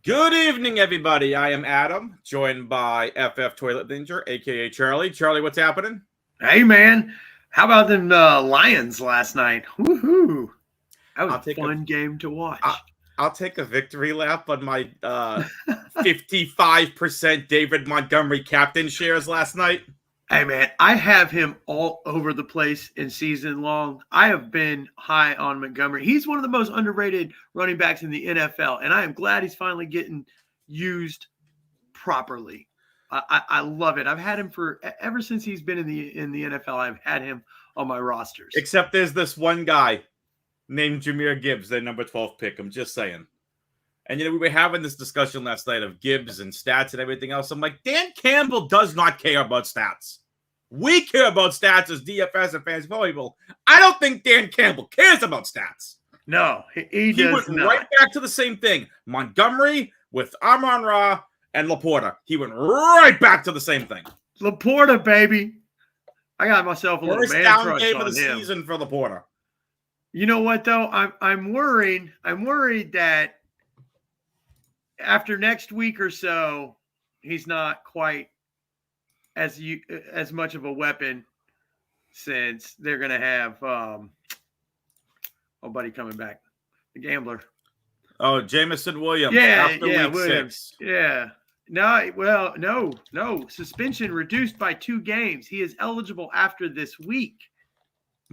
Good evening, everybody. I am Adam, joined by FF Toilet Ninja, aka Charlie. Charlie, what's happening? Hey, man. How about them Lions last night? Woohoo! That was a fun game to watch. I'll take a victory lap on my 55% David Montgomery captain shares last night. Hey, man, I have him all over the place in season long. I have been high on Montgomery. He's one of the most underrated running backs in the NFL, and I am glad he's finally getting used properly. I love it. I've had him for ever since he's been in the NFL. I've had him on my rosters. Except there's this one guy named Jahmyr Gibbs, their number 12 pick. I'm just saying. And, we were having this discussion last night of Gibbs and stats and everything else. I'm like, Dan Campbell does not care about stats. We care about stats as DFS and fantasy volleyball. I don't think Dan Campbell cares about stats. No, he does went not. Right back to the same thing. Montgomery with Amon-Ra and Laporta. He went right back to the same thing. Laporta, baby. I got myself a little First man down crush game on of the him. season for Laporta. You know what though? I'm worried. I'm worried that after next week or so, he's not quite as much of a weapon, since they're gonna have buddy coming back, the gambler. Oh, Jamison Williams. Yeah, after yeah, week Williams. 6. Yeah. No. Suspension reduced by 2 games. He is eligible after this week.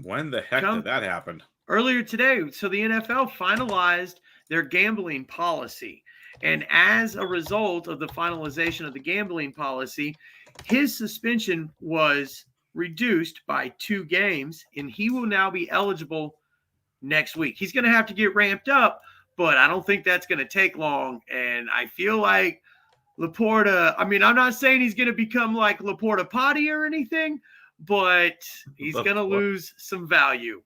When the heck did that happen? Earlier today. So the NFL finalized their gambling policy. And as a result of the finalization of the gambling policy, his suspension was reduced by 2 games, and he will now be eligible next week. He's going to have to get ramped up, but I don't think that's going to take long. And I feel like Laporta, I'm not saying he's going to become like Laporta Potty or anything, but he's going to lose some value.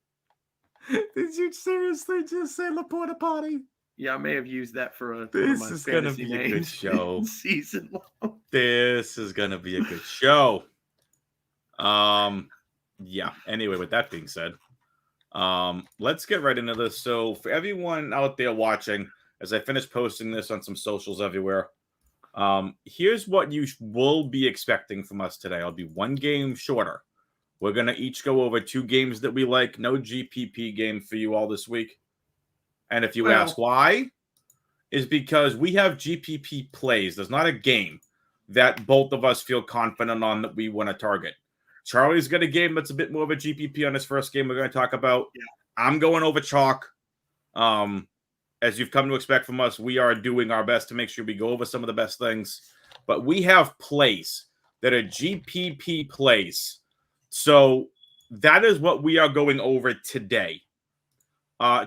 Did you seriously just say Laporta Potty? Yeah, I may have used that for This is going to be a good show. Season long. This is going to be a good show. Yeah. Anyway, with that being said, let's get right into this. So for everyone out there watching, as I finish posting this on some socials everywhere, here's what you will be expecting from us today. I'll be 1 game shorter. We're going to each go over 2 games that we like. No GPP game for you all this week. And if you ask why, is because we have GPP plays. There's not a game that both of us feel confident on that we want to target. Charlie's got a game that's a bit more of a GPP on his first game we're going to talk about. Yeah. I'm going over chalk. As you've come to expect from us, we are doing our best to make sure we go over some of the best things. But we have plays that are GPP plays. So that is what we are going over today.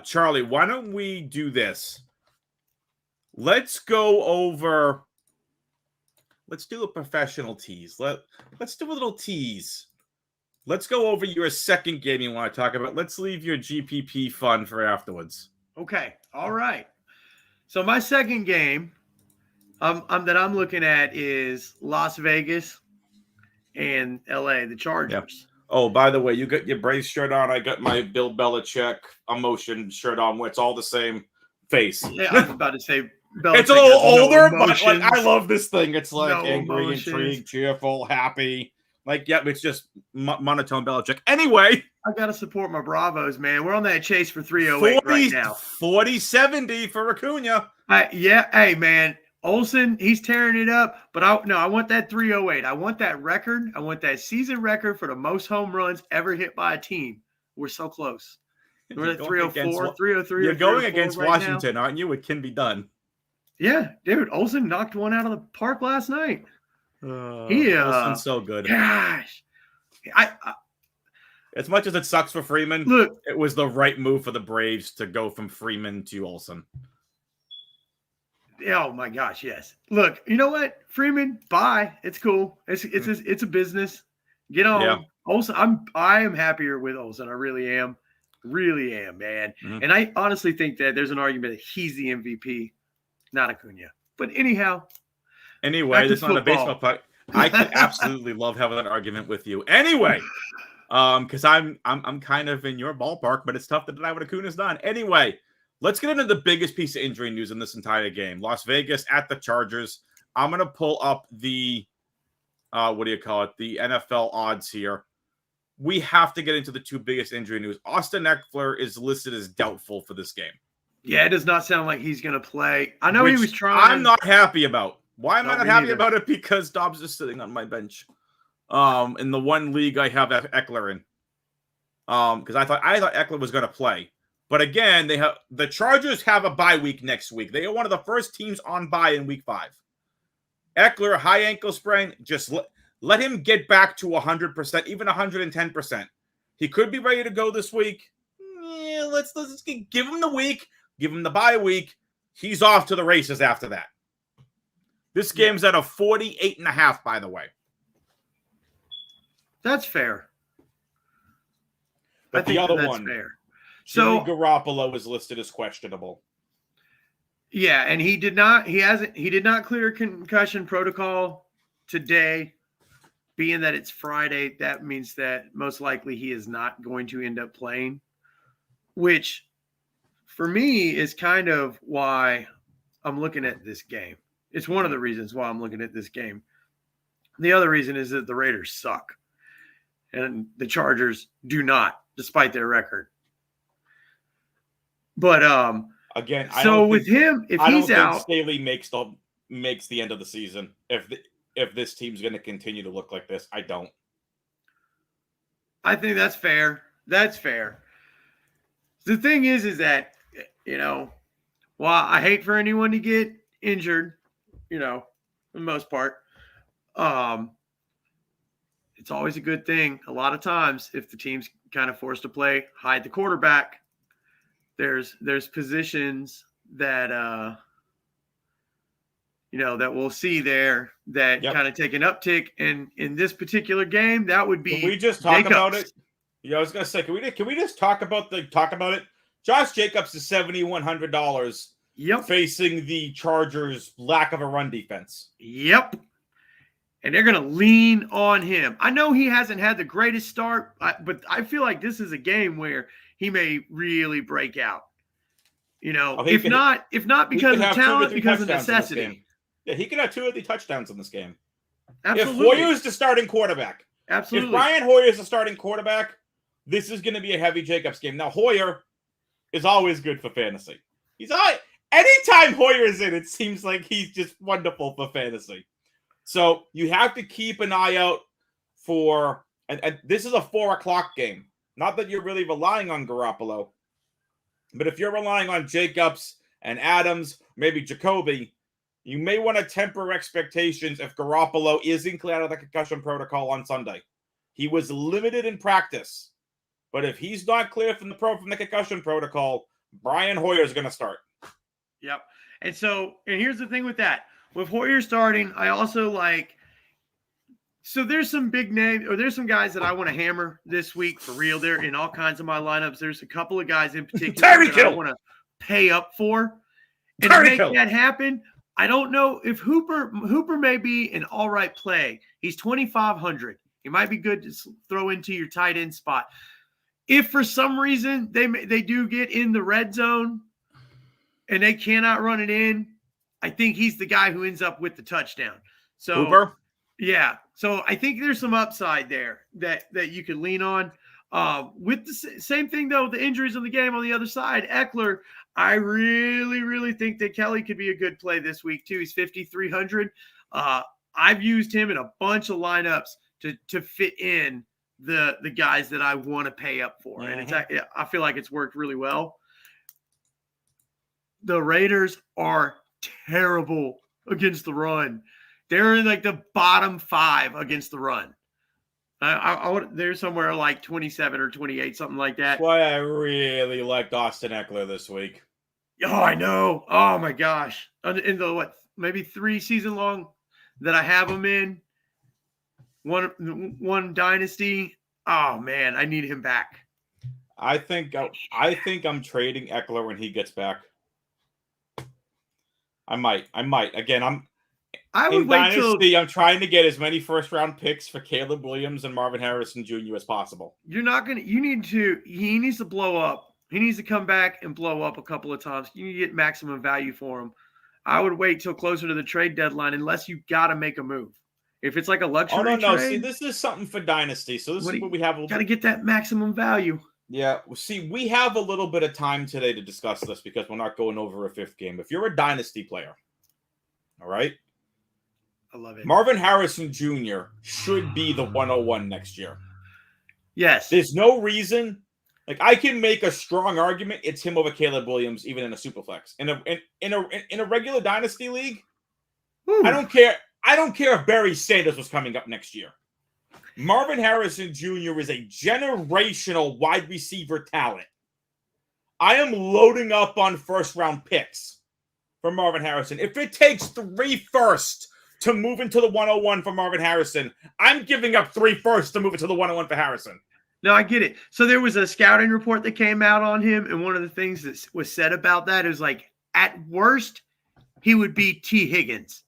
Charlie, why don't we do this? Let's go over. Let's do a professional tease. Let's do a little tease. Let's go over your second game you want to talk about. Let's leave your GPP fun for afterwards. Okay. All right. So my second game that I'm looking at is Las Vegas and LA, the Chargers. Yep. Oh, by the way, you got your Braves shirt on. I got my Bill Belichick emotion shirt on, where it's all the same face. Yeah, I was about to say Belichick. It's a little older, but I love this thing. It's like angry, intrigued, cheerful, happy. It's just monotone Belichick. Anyway, I got to support my Bravos, man. We're on that chase for 308 right now. 40-70 for Acuna. Hey, man. Olsen, he's tearing it up, but I want that 308. I want that record. I want that season record for the most home runs ever hit by a team. We're so close. We're at 304, 303. You're going against Washington, aren't you? It can be done. Yeah, dude. Olsen knocked one out of the park last night. Olsen's so good. Gosh. As much as it sucks for Freeman, look, it was the right move for the Braves to go from Freeman to Olsen. Oh my gosh, yes. Look, you know what, Freeman, bye. It's cool. It's a business. Get on. Yeah. Olsen, I am happier with Olsen. I really am, man. Mm-hmm. And I honestly think that there's an argument that he's the MVP, not Acuna. But anyhow, this is not a baseball puck. I could absolutely love having that argument with you. Anyway, because I'm kind of in your ballpark, but it's tough to deny what Acuna's done. Anyway. Let's get into the biggest piece of injury news in this entire game. Las Vegas at the Chargers. I'm going to pull up the, the NFL odds here. We have to get into the two biggest injury news. Austin Eckler is listed as doubtful for this game. Yeah, it does not sound like he's going to play. I know he was trying. I'm not happy about. Why am I not happy about it? Because Dobbs is sitting on my bench. In the one league I have Eckler in. Because I thought Eckler was going to play. But again, the Chargers have a bye week next week. They are one of the first teams on bye in week 5. Eckler, high ankle sprain, just let him get back to 100%, even 110%. He could be ready to go this week. Yeah, let's give him the week, give him the bye week. He's off to the races after that. This game's at a 48.5, by the way. That's fair. But the other one, fair. So Garoppolo is listed as questionable. Yeah, and he did not clear concussion protocol today. Being that it's Friday, that means that most likely he is not going to end up playing, which for me is kind of why I'm looking at this game. It's one of the reasons why I'm looking at this game. The other reason is that the Raiders suck and the Chargers do not, despite their record. But again, with him, if he's out, Staley makes the end of the season. If this team's going to continue to look like this, I don't. I think that's fair. That's fair. The thing is that, while I hate for anyone to get injured, for the most part, it's always a good thing. A lot of times, if the team's kind of forced to play, hide the quarterback. There's positions that that we'll see there that kind of take an uptick, and in this particular game, that would be. Can we just talk about it? Yeah, I was gonna say, can we just talk about it? Josh Jacobs is $7,100. Yep. Facing the Chargers' lack of a run defense. Yep. And they're gonna lean on him. I know he hasn't had the greatest start, but I feel like this is a game where he may really break out. If not because of talent, because of necessity. Yeah, he could have 2 of the touchdowns in this game. Absolutely. If Hoyer is the starting quarterback. Absolutely. If Brian Hoyer is the starting quarterback, this is going to be a heavy Jacobs game. Now, Hoyer is always good for fantasy. Anytime Hoyer is in, it seems like he's just wonderful for fantasy. So you have to keep an eye out for, and this is a 4:00 game. Not that you're really relying on Garoppolo, but if you're relying on Jacobs and Adams, maybe Jacoby, you may want to temper expectations if Garoppolo isn't clear out of the concussion protocol on Sunday. He was limited in practice, but if he's not clear from the concussion protocol, Brian Hoyer is going to start. Yep. And here's the thing with that. With Hoyer starting, I also so there's some big names, or there's some guys that I want to hammer this week for real. They're in all kinds of my lineups. There's a couple of guys in particular that I want to pay up for. And to make that happen, I don't know if Hooper may be an all right play. He's 2,500. He might be good to throw into your tight end spot. If for some reason they do get in the red zone and they cannot run it in, I think he's the guy who ends up with the touchdown. So Hooper? Yeah. So I think there's some upside there that you could lean on. With the same thing, though, the injuries in the game on the other side, Eckler, I really, really think that Kelly could be a good play this week, too. He's 5,300. I've used him in a bunch of lineups to fit in the guys that I want to pay up for. Mm-hmm. And I feel like it's worked really well. The Raiders are terrible against the run. They're in the bottom 5 against the run. They're somewhere like 27 or 28, something like that. That's why I really liked Austin Eckler this week. Oh, I know. Oh, my gosh. In the, maybe 3 season long that I have him in. One dynasty. Oh, man, I need him back. I think I'm trading Eckler when he gets back. I might. Again, I'm trying to get as many first-round picks for Caleb Williams and Marvin Harrison Jr. as possible. He needs to blow up He needs to come back and blow up a couple of times. You get maximum value for him. I would wait till closer to the trade deadline unless you got to make a move. If it's like a luxury no. trade, See, this is something for Dynasty. So this is what we have. Got to get that maximum value. Yeah. See, we have a little bit of time today to discuss this because we're not going over a fifth game. If you're a Dynasty player, all right? I love it. Marvin Harrison Jr. should be the 101 next year. Yes. There's no reason. Like, I can make a strong argument it's him over Caleb Williams, even in a superflex. In a regular Dynasty league, Woo. I don't care. I don't care if Barry Sanders was coming up next year. Marvin Harrison Jr. is a generational wide receiver talent. I am loading up on first-round picks for Marvin Harrison. If it takes 3 firsts to move into the 101 for Marvin Harrison, I'm giving up 3 firsts to move into the 101 for Harrison. No, I get it. So there was a scouting report that came out on him, and one of the things that was said about that is like, at worst, he would be T. Higgins.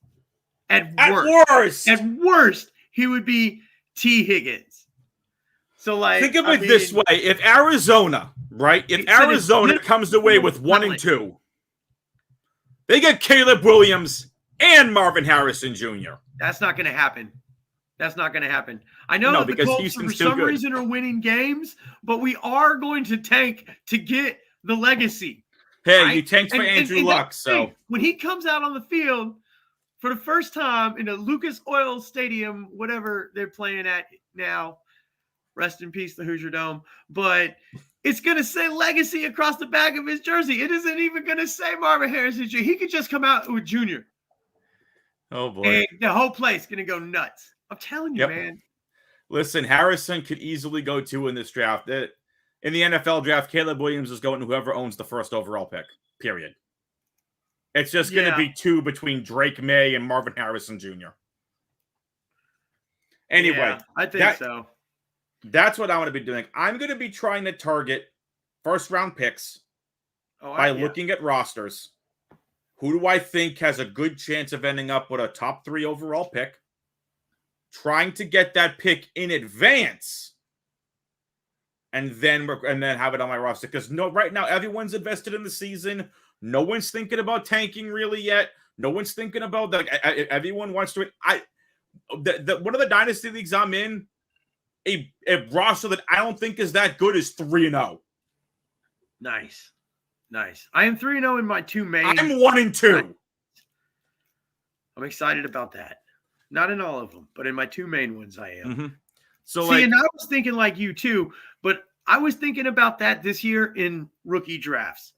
At worst, he would be T. Higgins. So, like, think of it this way: if Arizona, right? If Arizona comes away with 1 and 2, they get Caleb Williams and Marvin Harrison Jr. That's not going to happen. That's not going to happen. I know that the Colts, for some reason, are winning games, but we are going to tank to get the legacy. Hey, right? You tanked for Andrew Luck, so when he comes out on the field for the first time in a Lucas Oil Stadium, whatever they're playing at now, rest in peace, the Hoosier Dome, but it's going to say legacy across the back of his jersey. It isn't even going to say Marvin Harrison Jr. He could just come out with Junior. Oh, boy. And the whole place is going to go nuts. I'm telling you, man. Listen, Harrison could easily go 2 in this draft. In the NFL draft, Caleb Williams is going to whoever owns the first overall pick, period. It's just going to be 2 between Drake May and Marvin Harrison Jr. Anyway, I think so. That's what I want to be doing. I'm going to be trying to target first-round picks by looking at rosters. Who do I think has a good chance of ending up with a top 3 overall pick? Trying to get that pick in advance, and then have it on my roster. Because right now everyone's invested in the season. No one's thinking about tanking really yet. No one's thinking about everyone wants to. One of the dynasty leagues I'm in, a roster that I don't think is that good is 3-0. Nice. I am 3-0 in my 2 main. I'm 1 and 2. I'm excited about that. Not in all of them, but in my 2 main ones, I am. Mm-hmm. So, and I was thinking like you too, but I was thinking about that this year in rookie drafts,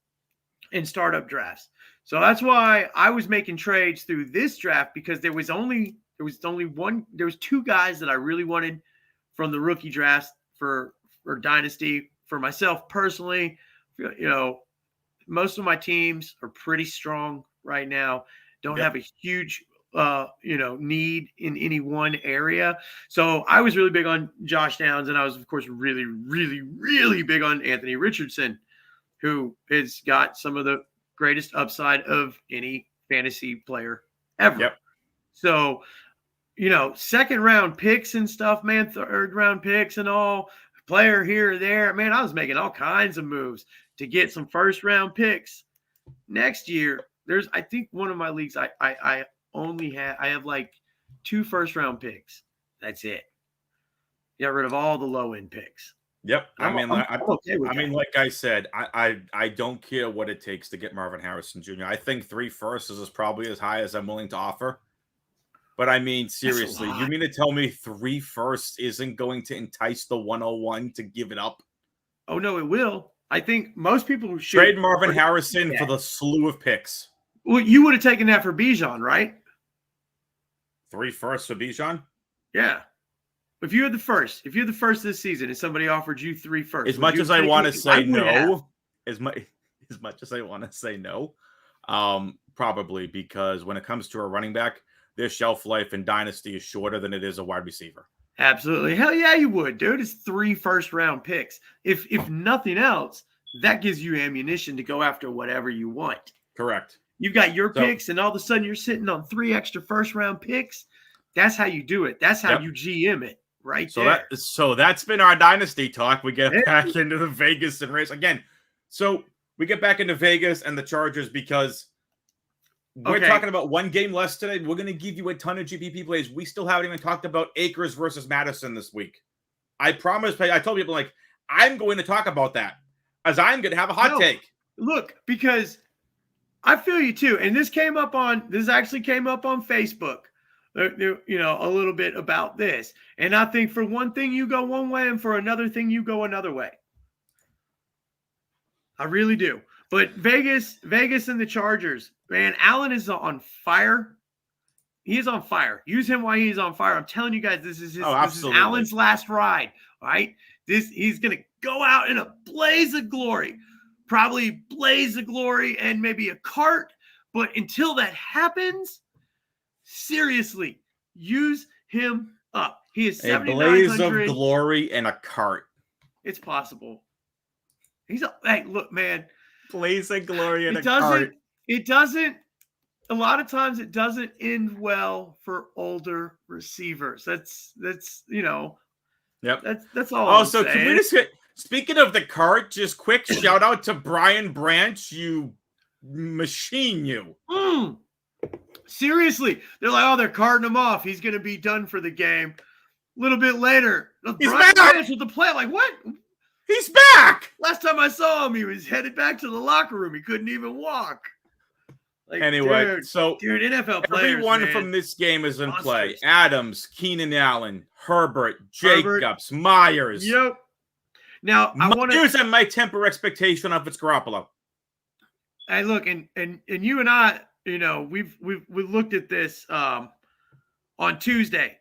in startup drafts. So that's why I was making trades through this draft, because there was 2 guys that I really wanted from the rookie drafts for Dynasty. For myself personally, most of my teams are pretty strong right now. Don't have a huge need in any one area. So I was really big on Josh Downs, and I was, of course, really, really, really big on Anthony Richardson, who has got some of the greatest upside of any fantasy player ever. Yep. So, second round picks and stuff, man, third round picks and all, player here or there, man, I was making all kinds of moves to get some first round picks. Next year, I think one of my leagues, I have like 2 first round picks. That's it. Got rid of all the low end picks. Yep. I'm okay with that. Like I said, I don't care what it takes to get Marvin Harrison Jr. I think 3 firsts is probably as high as I'm willing to offer. But I mean, seriously, you mean to tell me 3 firsts isn't going to entice the 101 to give it up? Oh, no, it will. I think most people should trade Marvin Harrison for the slew of picks. Well, you would have taken that for Bijan, right? 3 firsts for Bijan? Yeah. If you had the first this season and somebody offered you 3 firsts. As much as I want to say no, as much as I want to say no, probably, because when it comes to a running back, their shelf life in Dynasty is shorter than it is a wide receiver. Absolutely. Hell yeah, you would, dude. It's 3 first-round picks. If nothing else, that gives you ammunition to go after whatever you want. Correct. You've got your picks, and all of a sudden you're sitting on 3 extra first-round picks. That's how you do it. That's how you GM it there. So that's been our Dynasty talk. We get back into the Vegas and race again. So we get back into Vegas and the Chargers because we're Okay. talking about one game less today. We're going to give you a ton of GPP plays. We still haven't even talked about Akers versus Madison this week. I promised. I told people, like, I'm going to talk about that as I'm going to have a hot take. Look, because I feel you too. And this actually came up on Facebook, you know, a little bit about this. And I think for one thing, you go one way, and for another thing, you go another way. I really do. But Vegas and the Chargers, man, Allen is on fire. He is on fire. Use him while he's on fire. I'm telling you guys, this is Allen's last ride. All right. He's gonna go out in a blaze of glory. Probably blaze of glory and maybe a cart. But until that happens, seriously, use him up. He is 7,900. A blaze of glory and a cart. It's possible. Hey, look, man. Blaze of glory and a cart. It doesn't. A lot of times it doesn't end well for older receivers. That's you know. Yep. That's all. Also, can we just get, speaking of the cart, just quick shout out to Brian Branch, you machine, you. Seriously, they're like, oh, they're carting him off. He's going to be done for the game. A little bit later, he's Brian back Branch with the play. Like, what? He's back. Last time I saw him, he was headed back to the locker room. He couldn't even walk. Like, anyway, dude, so NFL players, everyone from this game is in play. Adams, Keenan Allen, Herbert, Jacobs, Myers. Yep. Now I want to my temper expectation of it's Garoppolo. Hey, look, and you and I, you know, we've looked at this on Tuesday.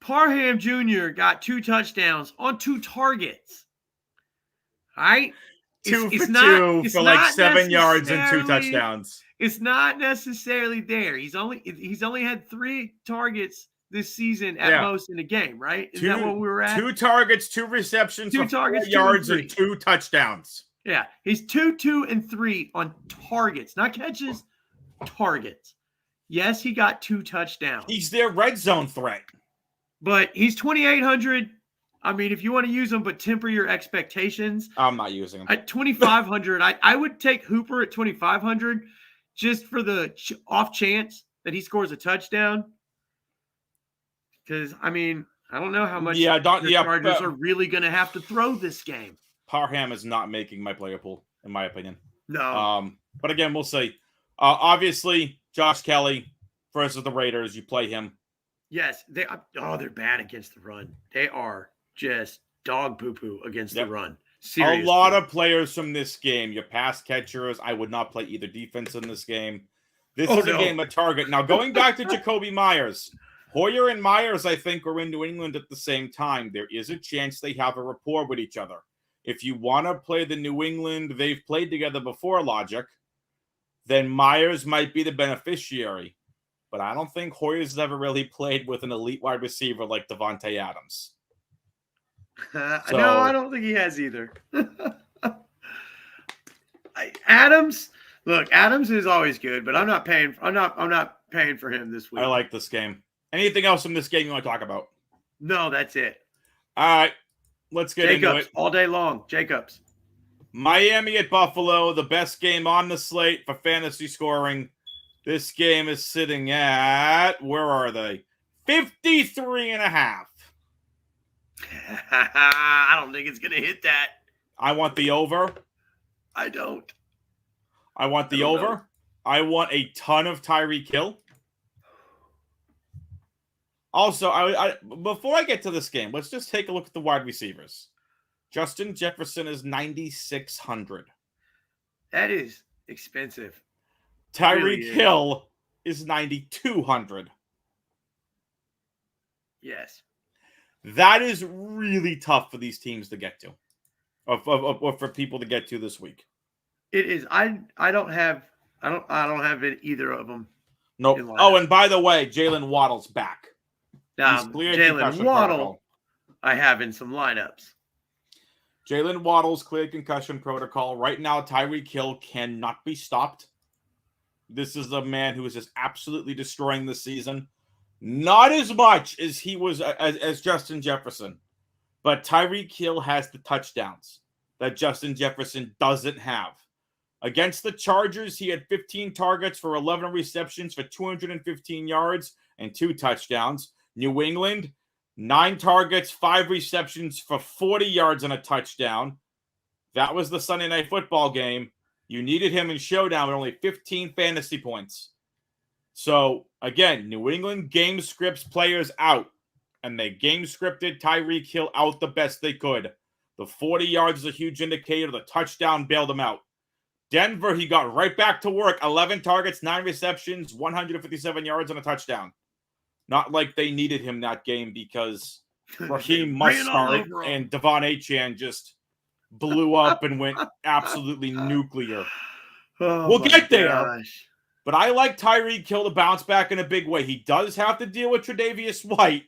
Parham Jr. got 2 touchdowns on 2 targets. All right? Two for two for like 7 yards and 2 touchdowns. It's not necessarily there. He's only had 3 targets this season at most in a game, right? Is that what we were at? 2 targets, 2 receptions, 2 targets, 4 yards, and 2 touchdowns. Yeah, he's 2, 2, and 3 on targets, not catches, targets. Yes, he got 2 touchdowns. He's their red zone threat. But he's 2,800. I mean, if you want to use him, but temper your expectations. I'm not using him. At 2,500, I would take Hooper at 2,500 just for the off chance that he scores a touchdown. Because, I mean, I don't know how much the Chargers are really going to have to throw this game. Parham is not making my player pool, in my opinion. No. But again, we'll see. Obviously, Josh Kelly versus the Raiders. You play him. Yes. They're bad against the run. They are just dog poo-poo against the run. Seriously. A lot of players from this game, your pass catchers, I would not play either defense in this game. This is a game of target. Now, going back to Jacoby Myers, Hoyer and Myers, I think, are in New England at the same time. There is a chance they have a rapport with each other. If you want to play the New England, they've played together before logic, then Myers might be the beneficiary. But I don't think Hoyer's ever really played with an elite wide receiver like Devontae Adams. No, I don't think he has either. Adams is always good, but I'm not paying for him this week. I like this game. Anything else from this game you want to talk about? No, that's it. All right, let's get into it. All day long. Jacobs. Miami at Buffalo, the best game on the slate for fantasy scoring. This game is sitting at, where are they? 53.5. I don't think it's going to hit that. I want the over. I don't. I want the over. Know. I want a ton of Tyreek Hill. Also, I before I get to this game, let's just take a look at the wide receivers. Justin Jefferson is 9,600. That is expensive. Tyreek really Hill is 9,200. Yes. That is really tough for these teams to get to, or for people to get to this week. It is. I don't have it, either of them. Nope. Oh, and by the way, Jalen Waddle's back. Jalen Waddle, I have in some lineups. Jalen Waddle's cleared concussion protocol. Right now, Tyreek Hill cannot be stopped. This is a man who is just absolutely destroying the season. Not as much as he was as Justin Jefferson, but Tyreek Hill has the touchdowns. that Justin Jefferson doesn't have. Against the Chargers, he had 15 targets for 11 receptions for 215 yards and 2 touchdowns. New England, 9 targets, 5 receptions for 40 yards and a touchdown. That was the Sunday Night Football game. You needed him in showdown with only 15 fantasy points. So, again, New England game scripts players out, and they game scripted Tyreek Hill out the best they could. The 40 yards is a huge indicator. The touchdown bailed him out. Denver, he got right back to work. 11 targets, 9 receptions, 157 yards, and a touchdown. Not like they needed him that game because Raheem Mostert and Devon Achane just blew up and went absolutely nuclear. We'll get there. But I like Tyreek Hill to bounce back in a big way. He does have to deal with Tre'Davious White.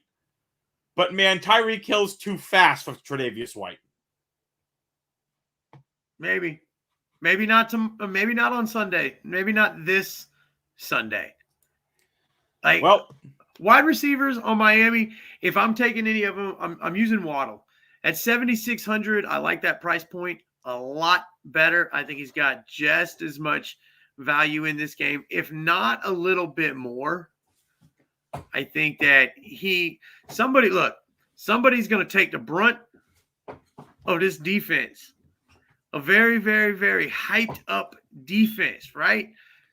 But, man, Tyreek Hill's too fast for Tre'Davious White. Maybe not on Sunday. Maybe not this Sunday. Wide receivers on Miami, if I'm taking any of them, I'm using Waddle. At 7,600, I like that price point a lot better. I think he's got just as much value in this game, if not a little bit more. I think that somebody's going to take the brunt of this defense. A very, very, very hyped up defense, right?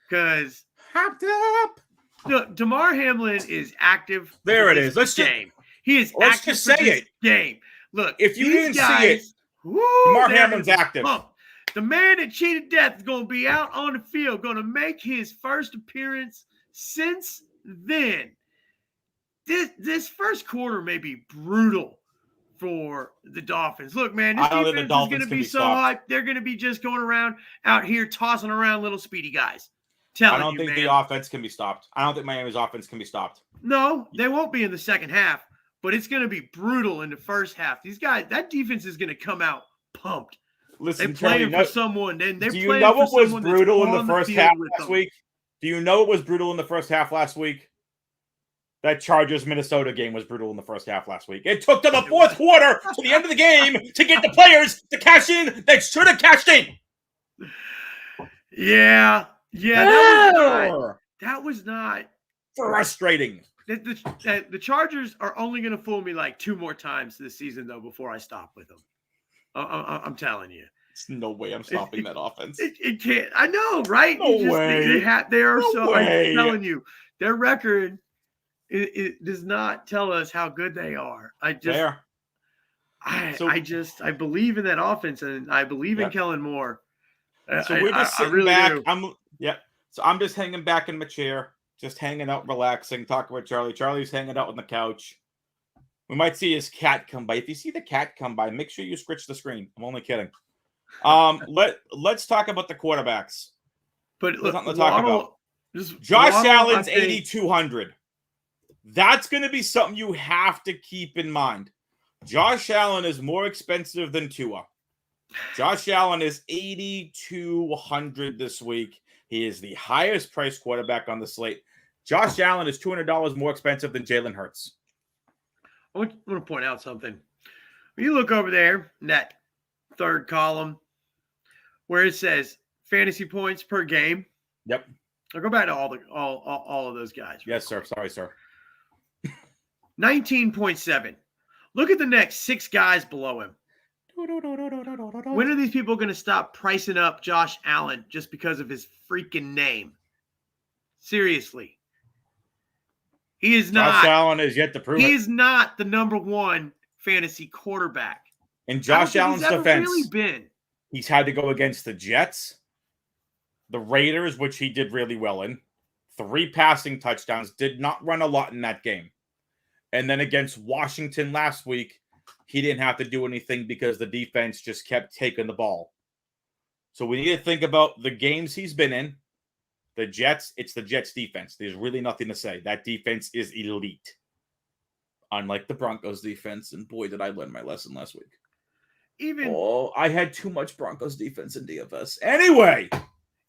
Because hyped up. Look, Damar Hamlin is active. There it is. He is active just say it. Game. Look, if you didn't see it, Damar Hamlin's active. The man that cheated death is going to be out on the field, going to make his first appearance since then. This first quarter may be brutal for the Dolphins. Look, man, this defense is going to be so hyped. They're going to be just going around out here tossing around little speedy guys. I don't think the offense can be stopped. I don't think Miami's offense can be stopped. No, they won't be in the second half, but it's going to be brutal in the first half. These guys, that defense is going to come out pumped. Listen, they're playing for someone. Do you know what was brutal in the first half last week? Do you know what was brutal in the first half last week? That Chargers-Minnesota game was brutal in the first half last week. It took them the fourth quarter to the end of the game to get the players to cash in that should have cashed in. Yeah, that was not frustrating. The Chargers are only going to fool me like 2 more times this season, though, before I stop with them. I'm telling you. There's no way I'm stopping that offense. It can't. I know, right? No way. They are so. I'm telling you, their record it does not tell us how good they are. I believe in that offense, and I believe in Kellen Moore. So we're just sitting back. So I'm just hanging back in my chair, just hanging out, relaxing, talking with Charlie. Charlie's hanging out on the couch. We might see his cat come by. If you see the cat come by, make sure you scritch the screen. I'm only kidding. Let's talk about the quarterbacks. But look, talk about Josh Allen's 8,200. That's going to be something you have to keep in mind. Josh Allen is more expensive than Tua. Josh Allen is 8,200 this week. He is the highest priced quarterback on the slate. Josh Allen is $200 more expensive than Jalen Hurts. I want to point out something. When you look over there in that third column where it says fantasy points per game. Yep. I'll go back to all of those guys. Yes, sir. Sorry, sir. 19.7. Look at the next 6 guys below him. When are these people going to stop pricing up Josh Allen just because of his freaking name? Seriously. He is not. Josh Allen is yet to prove it. He is not the number 1 fantasy quarterback. In Josh Allen's defense, really he's had to go against the Jets, the Raiders, which he did really well in. 3 passing touchdowns. Did not run a lot in that game. And then against Washington last week, he didn't have to do anything because the defense just kept taking the ball. So we need to think about the games he's been in. The Jets, it's the Jets defense. There's really nothing to say. That defense is elite. Unlike the Broncos defense. And boy, did I learn my lesson last week. I had too much Broncos defense in DFS. Anyway.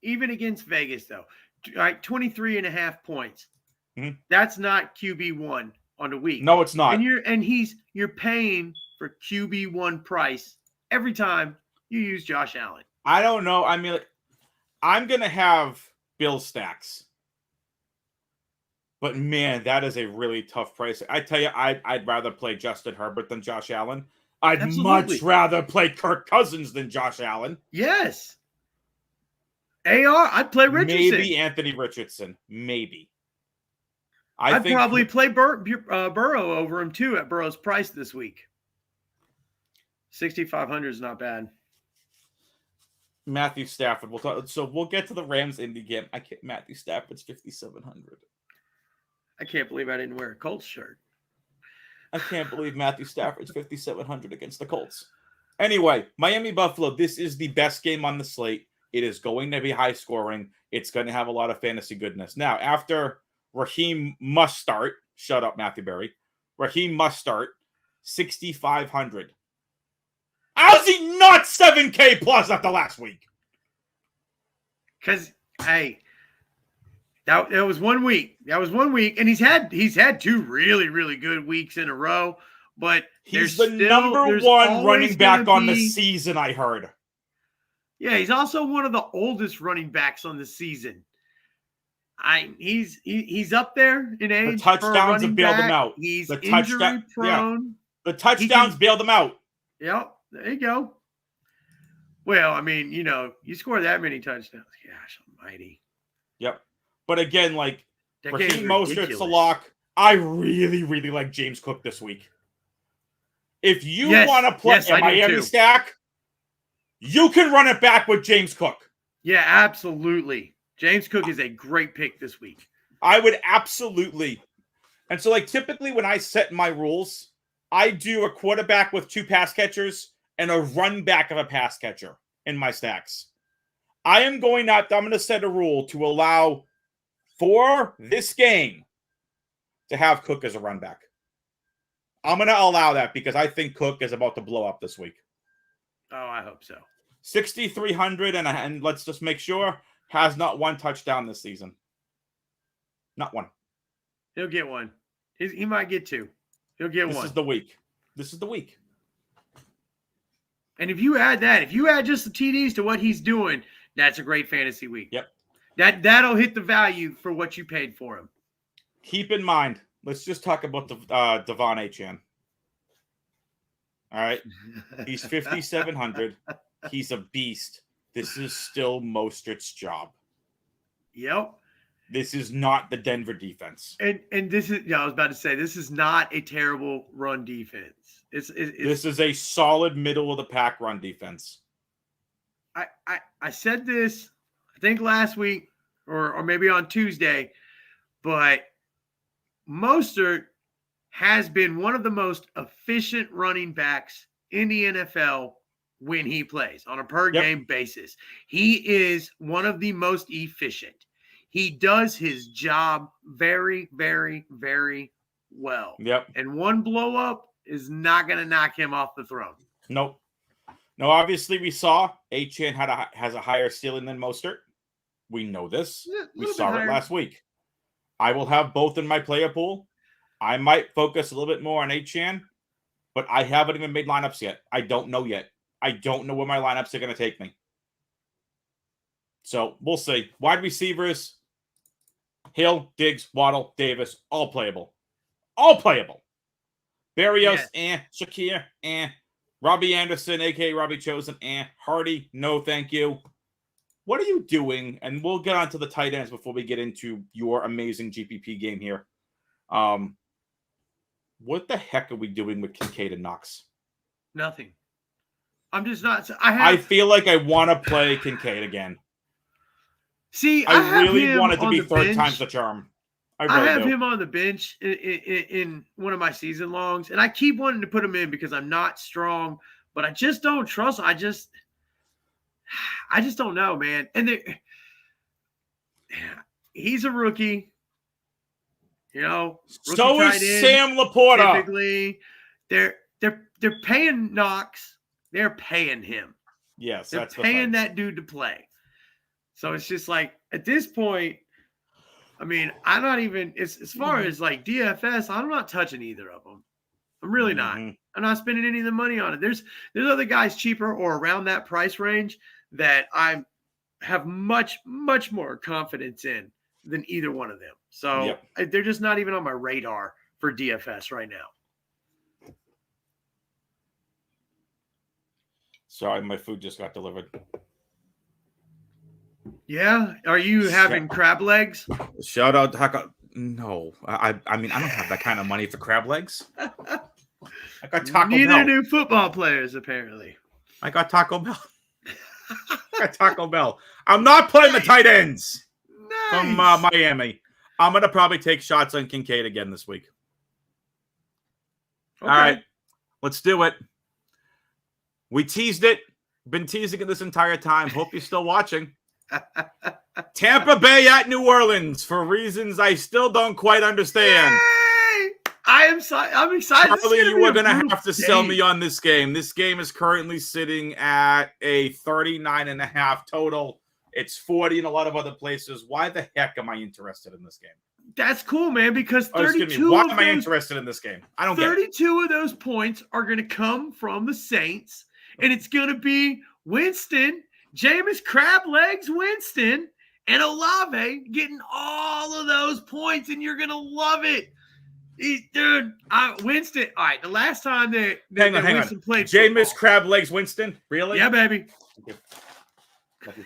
Even against Vegas, though. All right, 23.5 points. Mm-hmm. That's not QB1 on the week. No, it's not. And you're paying for QB1 price every time you use Josh Allen. I don't know. I mean, I'm going to have Bill stacks. But, man, that is a really tough price. I tell you, I'd rather play Justin Herbert than Josh Allen. I'd much rather play Kirk Cousins than Josh Allen. Yes. I'd play Richardson. Maybe Anthony Richardson. Maybe. I'd probably play Burrow over him, too, at Burrow's price this week. 6,500 is not bad. Matthew Stafford. We'll get to the Rams-Indy game. Matthew Stafford's 5,700. I can't believe I didn't wear a Colts shirt. I can't believe Matthew Stafford's 5,700 against the Colts. Anyway, Miami-Buffalo, this is the best game on the slate. It is going to be high scoring. It's going to have a lot of fantasy goodness. Now, after Raheem must start, shut up, Matthew Berry. Raheem must start, 6,500. How's he not 7K plus after last week? Because, hey, that was 1 week. That was 1 week, and he's had 2 really, really good weeks in a row. But he's the number one running back on the season, I heard. Yeah, he's also one of the oldest running backs on the season. He's up there in age. The touchdowns have bailed him out. He's injury prone. Yeah. The touchdowns bailed him out. Yep, there you go. Well, I mean, you score that many touchdowns. Gosh almighty. Yep. But again, like Raheem Mostert's a lock. I really, really like James Cook this week. If you want to play a Miami stack, you can run it back with James Cook. Yeah, absolutely. James Cook is a great pick this week. I would absolutely. And so, like, typically when I set my rules, I do a quarterback with 2 pass catchers and a run back of a pass catcher in my stacks. I'm going to set a rule to allow for this game to have Cook as a run back. I'm going to allow that because I think Cook is about to blow up this week. Oh, I hope so. 6,300, and let's just make sure, has not 1 touchdown this season. Not 1. He'll get 1. He might get 2. He'll get 1. This is the week. And if you add just the TDs to what he's doing, that's a great fantasy week. Yep. That'll hit the value for what you paid for him. Keep in mind, let's just talk about Devon Achane. All right. He's 5,700. He's a beast. This is still Mostert's job. Yep. This is not the Denver defense. And this is, I was about to say, this is not a terrible run defense. This is a solid middle of the pack run defense. I said this, I think last week or maybe on Tuesday, but Mostert has been one of the most efficient running backs in the NFL when he plays on a per game basis. He is one of the most efficient. He does his job very, very, very well. Yep. And one blow up is not going to knock him off the throne. Nope. No, obviously we saw Achane has a higher ceiling than Mostert. We know this. We saw it last week. I will have both in my player pool. I might focus a little bit more on Achane, but I haven't even made lineups yet. I don't know yet. I don't know where my lineups are going to take me. So we'll see. Wide receivers, Hill, Diggs, Waddle, Davis, all playable. All playable. Berrios, Shakir, Robbie Anderson, a.k.a. Robbie Chosen, Hardy, no thank you. What are you doing? And we'll get on to the tight ends before we get into your amazing GPP game here. What the heck are we doing with Kincaid and Knox? Nothing. I'm just not. I feel like I want to play Kincaid again. See, I really want it to be third time's the charm. I have him on the bench in one of my season longs, and I keep wanting to put him in because I'm not strong, but I just don't trust him. I just don't know, man. And he's a rookie. So is Sam Laporta. Typically, they're paying Knox. They're paying him. Yes, they're paying that dude to play. So it's just like at this point, I mean, I'm not even as far as like DFS. I'm not touching either of them. I'm really not. I'm not spending any of the money on it. There's other guys cheaper or around that price range that I have much, much more confidence in than either one of them. So they're just not even on my radar for DFS right now. Sorry, my food just got delivered. Yeah? Are you having crab legs? Shout out Taco. No. I mean, I don't have that kind of money for crab legs. I got Taco Bell. Neither do football players, apparently. I got Taco Bell. I got Taco Bell. I'm not playing the tight ends from Miami. I'm going to probably take shots on Kincaid again this week. Okay. All right. Let's do it. We teased it. Been teasing it this entire time. Hope you're still watching. Tampa Bay at New Orleans for reasons I still don't quite understand. Yay! I'm excited. Charlie, you are going to have to sell me on this game. This game is currently sitting at a 39.5 total. It's 40 in a lot of other places. Why the heck am I interested in this game? That's cool, man, because 32 Why am I interested in this game? I don't get it. 32 of those points are going to come from the Saints, and it's going to be Winston, Jameis Crab Legs Winston, and Olave getting all of those points, and you're going to love it. Dude, Winston. All right, the last time that Winston played Jameis Crab Legs Winston? Really? Yeah, baby.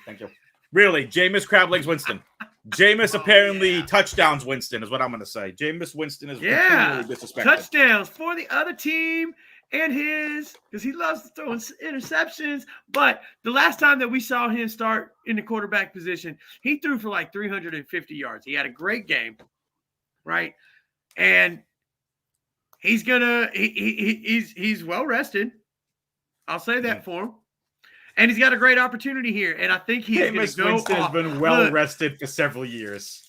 Thank you. Really, Jameis Crab Legs Winston. Jameis apparently touchdowns Winston is what I'm going to say. Jameis Winston is completely disrespected. Touchdowns for the other team and his, because he loves to throw interceptions. But the last time that we saw him start in the quarterback position, he threw for like 350 yards. He had a great game, right? And he's well rested. I'll say that for him. And he's got a great opportunity here. And I think he's going to go Winston has been well rested for several years.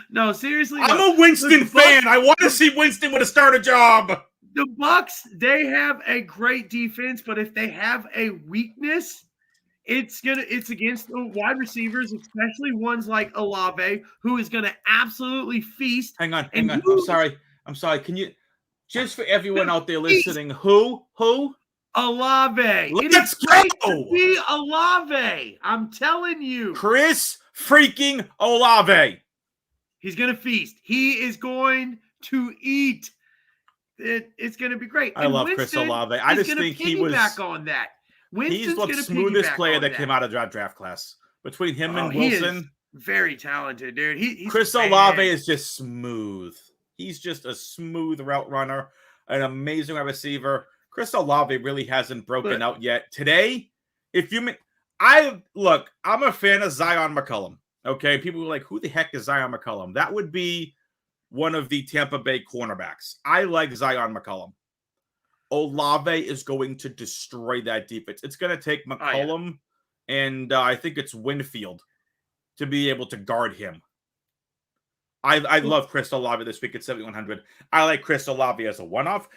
No, seriously. I'm a Winston fan. I want to see Winston with a starter job. The Bucs, they have a great defense, but if they have a weakness, it's against the wide receivers, especially ones like Olave, who is going to absolutely feast. Hang on. I'm sorry. Can you, just for everyone out there listening, who? Olave. Let's go. To be Olave. I'm telling you. Chris freaking Olave. He's going to feast. He is going to eat. It's going to be great. I love Chris Olave. I just think he was back on that. He's the smoothest player that came out of that draft class. Between him and Wilson, very talented, dude. He's Chris Olave is just smooth. He's just a smooth route runner, an amazing receiver. Chris Olave really hasn't broken out yet. Today, I'm a fan of Zion McCollum. Okay, people were like, "Who the heck is Zion McCollum?" That would be one of the Tampa Bay cornerbacks. I like Zion McCollum. Olave is going to destroy that defense. It's going to take McCollum and I think it's Winfield to be able to guard him. I love Chris Olave this week at 7,100. I like Chris Olave as a one-off.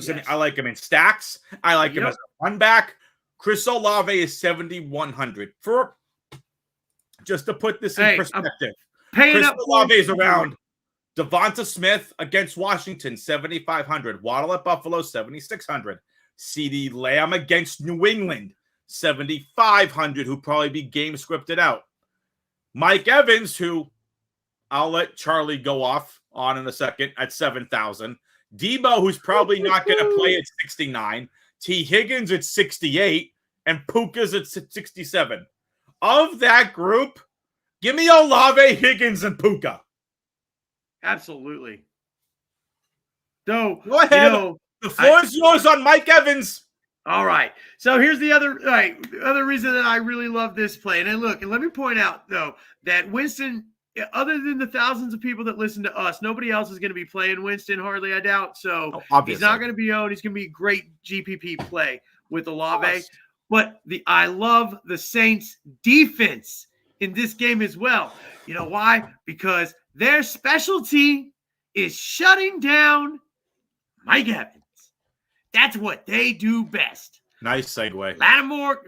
Yes. I like him in stacks. I like him as a one back. Chris Olave is 7,100. For just to put this in perspective, Chris Olave is around Devonta Smith against Washington, 7,500. Waddle at Buffalo, 7,600. CeeDee Lamb against New England, 7,500, who probably be game scripted out. Mike Evans, who I'll let Charlie go off on in a second, at 7,000. Debo, who's probably not going to play at 69. T. Higgins at 68. And Puka's at 67. Of that group, give me Olave, Higgins, and Puka. Absolutely. So, go ahead. The floor is yours on Mike Evans. All right. So here's the other reason that I really love this play. And let me point out, though, that Winston, other than the thousands of people that listen to us, nobody else is going to be playing Winston, hardly, I doubt. So he's not going to be owned. He's going to be a great GPP play with Olave. But I love the Saints' defense in this game as well. You know why? Because their specialty is shutting down Mike Evans. That's what they do best. Nice segue. Lattimore,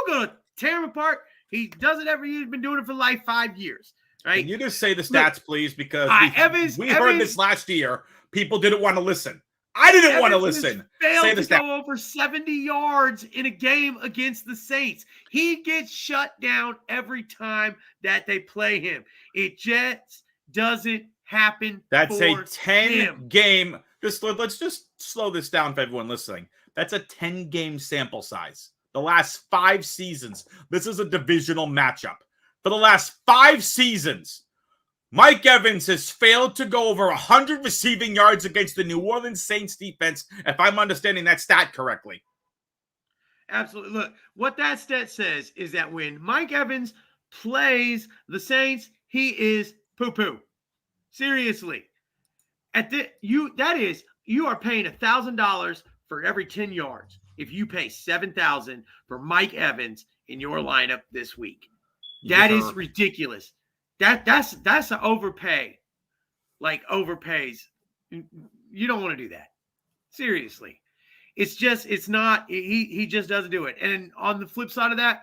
gonna tear him apart. He does it every year. He's been doing it for like 5 years. Right? Can you just say the stats, please? Because we heard Evans, this last year. People didn't want to listen. I didn't want to listen. Failed to go over 70 yards in a game against the Saints. He gets shut down every time that they play him. It just doesn't happen. That's a for 10 game. Let's just slow this down for everyone listening. That's a 10 game sample size. The last 5 seasons, this is a divisional matchup. For the last 5 seasons, Mike Evans has failed to go over 100 receiving yards against the New Orleans Saints defense, if I'm understanding that stat correctly. Absolutely. Look, what that stat says is that when Mike Evans plays the Saints, he is poo-poo. Seriously. You are paying $1,000 for every 10 yards if you pay $7,000 for Mike Evans in your lineup this week. That is ridiculous. That's an overpay. Like overpays. You don't want to do that. Seriously. It's not, he just doesn't do it. And on the flip side of that,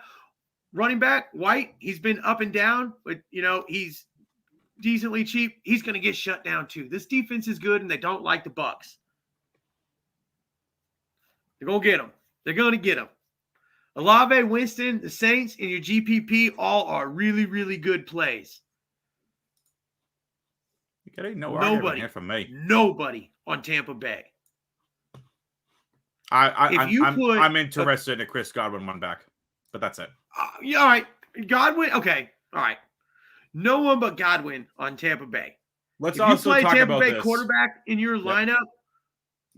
running back, White, he's been up and down, but he's decently cheap. He's going to get shut down too. This defense is good and they don't like the Bucs. They're going to get him. They're going to get him. Olave, Winston, the Saints, and your GPP all are really, really good plays. You got nobody from me. Nobody on Tampa Bay. I'm interested in a Chris Godwin one back, but that's it. Yeah, all right. Godwin. Okay. All right. No one but Godwin on Tampa Bay. Let's if also you play talk Tampa about Bay this. quarterback in your lineup,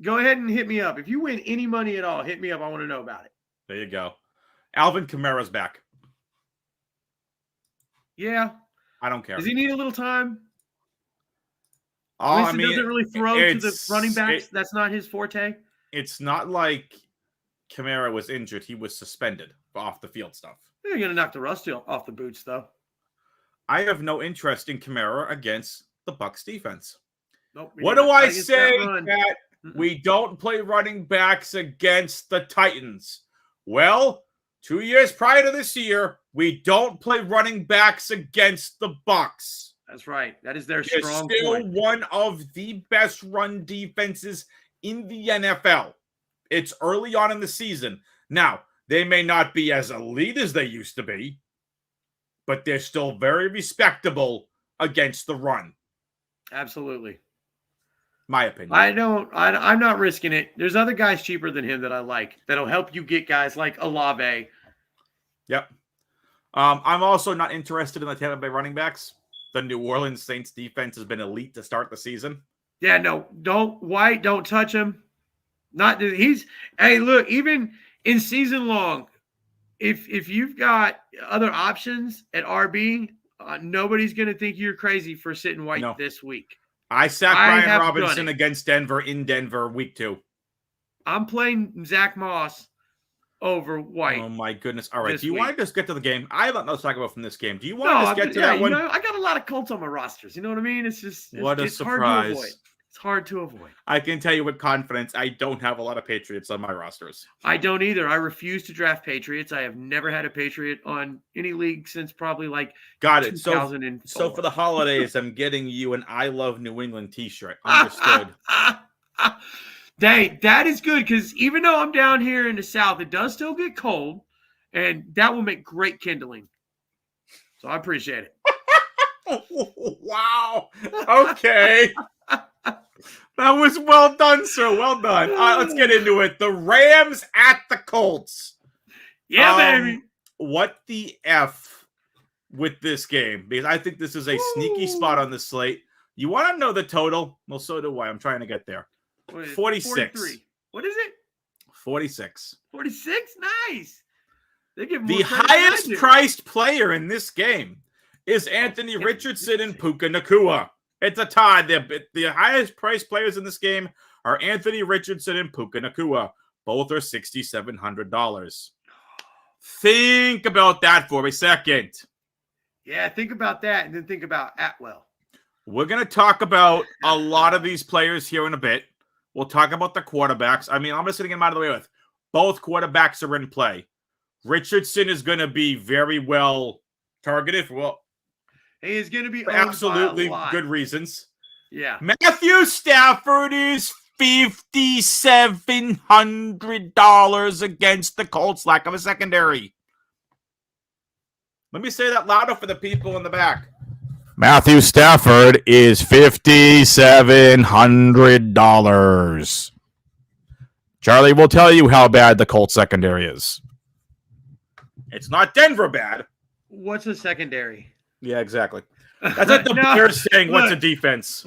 go ahead and hit me up. If you win any money at all, hit me up. I want to know about it. There you go. Alvin Kamara's back. Yeah. I don't care. Does he need a little time? Winston doesn't really throw to the running backs. That's not his forte. It's not like Kamara was injured. He was suspended for off the field stuff. You're going to knock the rust off the boots, though. I have no interest in Kamara against the Bucs defense. Nope, what do I say that we don't play running backs against the Titans? Well, 2 years prior to this year, we don't play running backs against the Bucs. That's right. That is their They're strong still point. One of the best run defenses in the NFL. It's early on in the season. Now, they may not be as elite as they used to be, but they're still very respectable against the run. Absolutely. My opinion. I'm not risking it. There's other guys cheaper than him that I like that'll help you get guys like Olave. Yep. I'm also not interested in the Tampa Bay running backs. The New Orleans Saints defense has been elite to start the season. Yeah, no, don't touch him. Hey, look, even in season long, if you've got other options at RB, nobody's going to think you're crazy for sitting White this week. I sat Brian Robinson against Denver in Denver week 2. I'm playing Zach Moss over White. Oh, my goodness. All right. Do you want to just get to the game? I have nothing else to talk about from this game. Do you want to just get to that one? I got a lot of Colts on my rosters. You know what I mean? It's just what a it's surprise. Hard to avoid. It's hard to avoid. I can tell you with confidence, I don't have a lot of Patriots on my rosters. I don't either. I refuse to draft Patriots. I have never had a Patriot on any league since probably Got it. So for the holidays, I'm getting you an I Love New England t-shirt. Understood. Dang, that is good because even though I'm down here in the South, it does still get cold, and that will make great kindling. So I appreciate it. Wow. Okay. That was well done, sir. Well done. Let's get into it. The Rams at the Colts. Yeah, baby. What the F with this game? Because I think this is a sneaky spot on the slate. You want to know the total? Well, so do I. I'm trying to get there. 46. 43. What is it? 46. 46? Nice. They give the highest priced player in this game is Anthony Richardson and Puka Nacua. It's a tie. The highest priced players in this game are Anthony Richardson and Puka Nacua. Both are $6,700. Think about that for a second. Yeah, think about that and then think about Atwell. We're going to talk about a lot of these players here in a bit. We'll talk about the quarterbacks. I mean, I'm just going to get them out of the way with. Both quarterbacks are in play. Richardson is going to be very well targeted. He is going to be For owned absolutely by a lot. good reasons. Yeah. Matthew Stafford is $5,700 against the Colts' lack of a secondary. Let me say that louder for the people in the back. Matthew Stafford is $5,700. Charlie will tell you how bad the Colts secondary is. It's not Denver bad. What's a secondary? Yeah, exactly. That's like the Bears saying, what's a defense?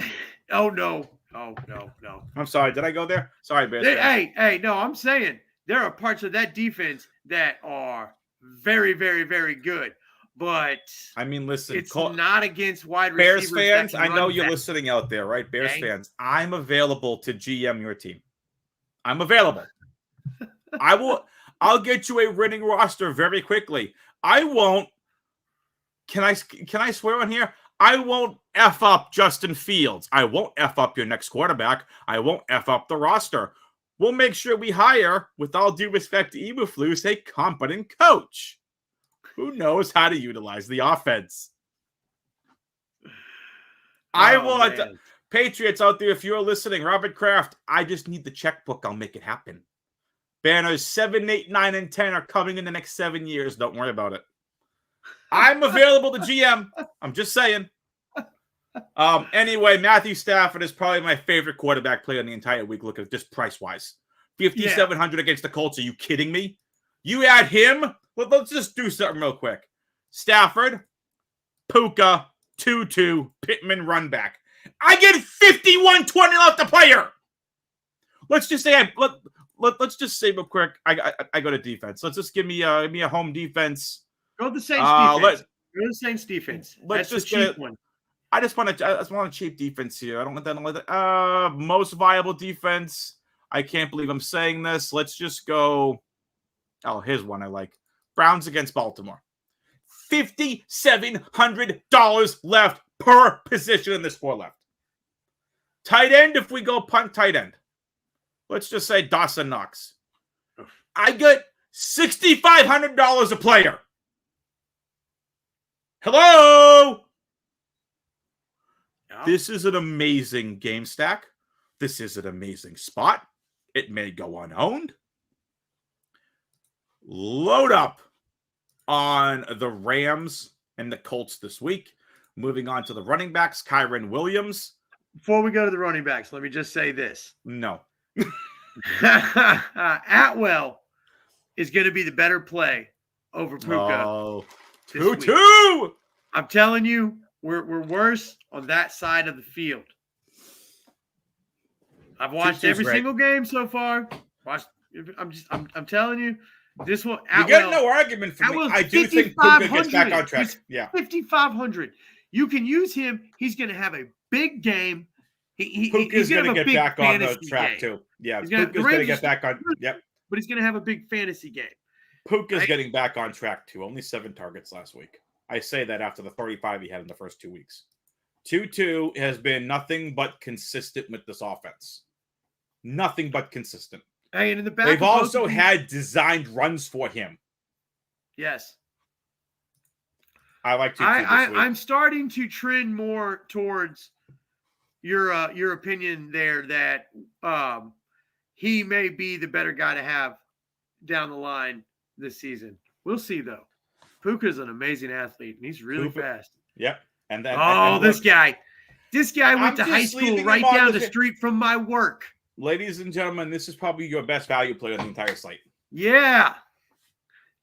Oh, no. Oh, no. I'm sorry. Did I go there? Sorry, Bears fans. Hey, no, I'm saying there are parts of that defense that are very, very, very good. But I mean, listen, it's not against wide Bears receivers. fans, I know you're listening out there, right? Bears fans, I'm available to GM your team. I'm available. I'll get you a winning roster very quickly. I won't. Can I swear on here? I won't F up Justin Fields. I won't F up your next quarterback. I won't F up the roster. We'll make sure we hire, with all due respect to Eberflus, a competent coach who knows how to utilize the offense. I want Patriots out there, if you're listening, Robert Kraft, I just need the checkbook. I'll make it happen. Banners 7, 8, 9, and 10 are coming in the next 7 years. Don't worry about it. I'm available to GM. I'm just saying. Anyway, Matthew Stafford is probably my favorite quarterback play in the entire week. Look at it, just price-wise. 5,700 against the Colts. Are you kidding me? You add him? Let's just do something real quick. Stafford, Puka, 2-2, Pittman run back. I get 51-20 left to player. Let's just say let's just say real quick. I go to defense. Let's just give me a home defense. Go to the Saints defense. Go to the Saints defense. Let's That's just the cheap one. I just want a cheap defense here. I don't want that. Most viable defense. I can't believe I'm saying this. Let's just go. Oh, here's one I like. Browns against Baltimore. $5,700 left per position in this 4 left. Tight end, if we go punt tight end. Let's just say Dawson Knox. I get $6,500 a player. Hello? Yeah. This is an amazing game stack. This is an amazing spot. It may go unowned. Load up on the Rams and the Colts this week. Moving on to the running backs, Kyren Williams. Before we go to the running backs, let me just say this. No. Atwell is going to be the better play over Puka. Oh, 2-2. I'm telling you, we're worse on that side of the field. I've watched every single game so far. I'm telling you, this one. You get no argument from me. I do think Puka gets back on track. Yeah, 5,500. You can use him. He's going to have a big game. Puka's going to get back on the track too. Yeah, Puka's going to get back on. Yep. But he's going to have a big fantasy game. Puka's getting back on track too. Only 7 targets last week. I say that after the 35 he had in the first 2 weeks. 2-2 has been nothing but consistent with this offense. Nothing but consistent. Hey, and in the back, they've also had designed runs for him. Yes. I like 2-2 this week. I'm starting to trend more towards your opinion there that he may be the better guy to have down the line this season. We'll see, though. Puka's an amazing athlete, and he's really fast. Yep. And then this guy went to high school right down the street from my work. Ladies and gentlemen, this is probably your best value player on the entire slate. Yeah.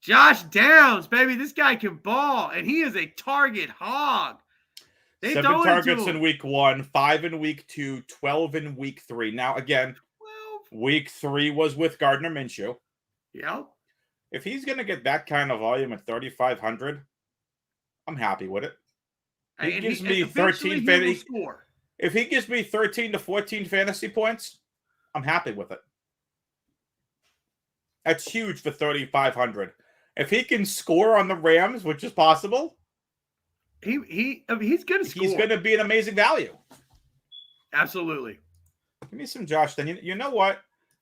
Josh Downs, baby. This guy can ball, and he is a target hog. 7 targets in week 1, 5 in week 2, 12 in week 3. Now, again, week 3 was with Gardner Minshew. Yep. If he's going to get that kind of volume at 3,500, I'm happy with it. He gives me 13 fantasy. If he gives me 13 to 14 fantasy points, I'm happy with it. That's huge for 3,500. If he can score on the Rams, which is possible, he's going to score. He's going to be an amazing value. Absolutely. Give me some Josh. Then you know what?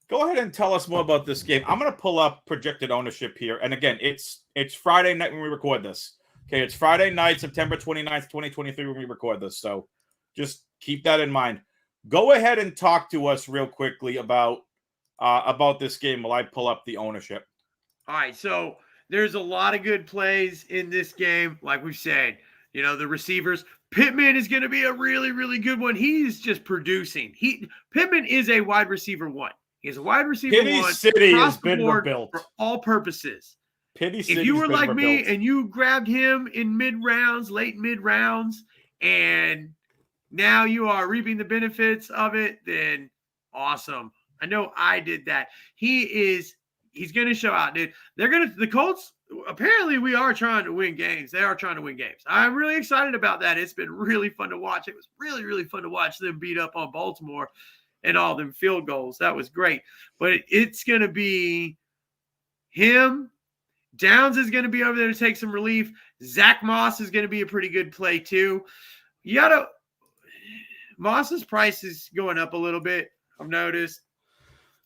Go ahead and tell us more about this game. I'm going to pull up projected ownership here, and again, it's Friday night when we record this. Okay, it's Friday night, September 29th, 2023 when we record this. So just keep that in mind. Go ahead and talk to us real quickly about this game while I pull up the ownership. All right, so there's a lot of good plays in this game. Like we've said, the receivers. Pittman is going to be a really, really good one. He's just producing. Pittman is a wide receiver one. He's a wide receiver Pity one City across has the been board rebuilt. for all purposes. Pity City. If you were like rebuilt. me and you grabbed him in mid-rounds, late mid-rounds, and now you are reaping the benefits of it, then awesome. I know I did that. He's going to show out, dude. The Colts, apparently we are trying to win games. They are trying to win games. I'm really excited about that. It's been really fun to watch. It was really, really fun to watch them beat up on Baltimore and all them field goals. That was great. But it's going to be him. Downs is going to be over there to take some relief. Zach Moss is going to be a pretty good play too. Moss's price is going up a little bit. I've noticed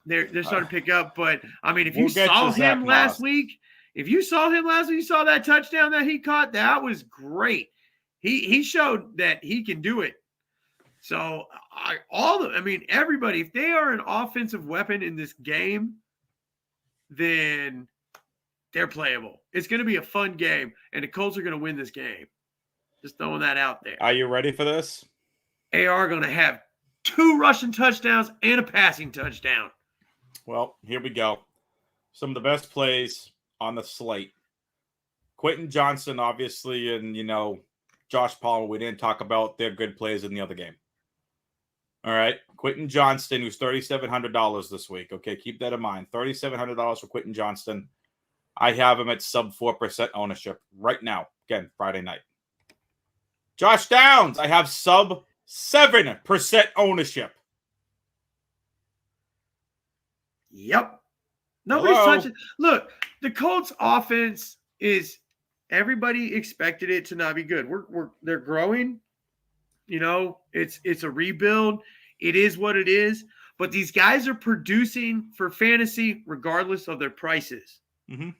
they're starting to pick up. But I mean, if you saw him last week, you saw that touchdown that he caught, that was great. He showed that he can do it. So everybody, if they are an offensive weapon in this game, then they're playable. It's going to be a fun game, and the Colts are going to win this game. Just throwing that out there. Are you ready for this? AR going to have 2 rushing touchdowns and a passing touchdown. Well, here we go. Some of the best plays on the slate. Quentin Johnston, obviously, and, Josh Palmer, we didn't talk about their good plays in the other game. All right. Quentin Johnston, who's $3,700 this week. Okay, keep that in mind. $3,700 for Quentin Johnston. I have him at sub 4% ownership right now. Again, Friday night. Josh Downs, I have sub 7% ownership. Yep. Nobody's touching. Look, the Colts offense is, everybody expected it to not be good. They're growing. It's a rebuild. It is what it is. But these guys are producing for fantasy regardless of their prices. Mm-hmm.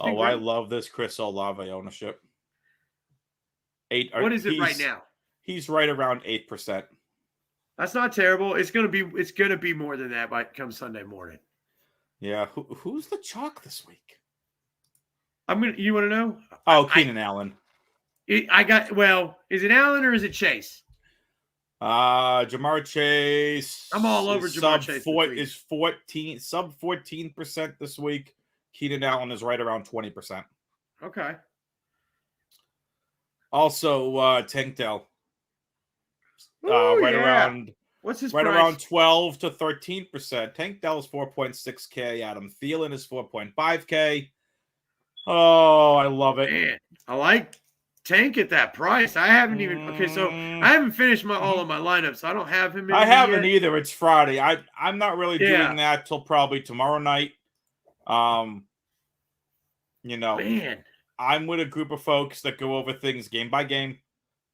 Oh, I love this Chris Olave ownership. What is it right now? He's right around 8%. That's not terrible. It's gonna be more than that by come Sunday morning. Yeah. Who's the chalk this week? You want to know? Oh, Keenan Allen. Is it Allen or is it Chase? Jamar Chase. I'm all over Jamar Chase. Is sub 14% this week. Keenan Allen is right around 20%. Okay. Also, Tank Dell. Around what's his price? Around 12 to 13%. Tank Dell is 4.6K. Adam Thielen is 4.5K. Oh, I love it. Man, I like Tank at that price. I haven't even I haven't finished all of my lineups. So I don't have him in. I haven't either. It's Friday. I'm not really doing that till probably tomorrow night. Man. I'm with a group of folks that go over things game by game.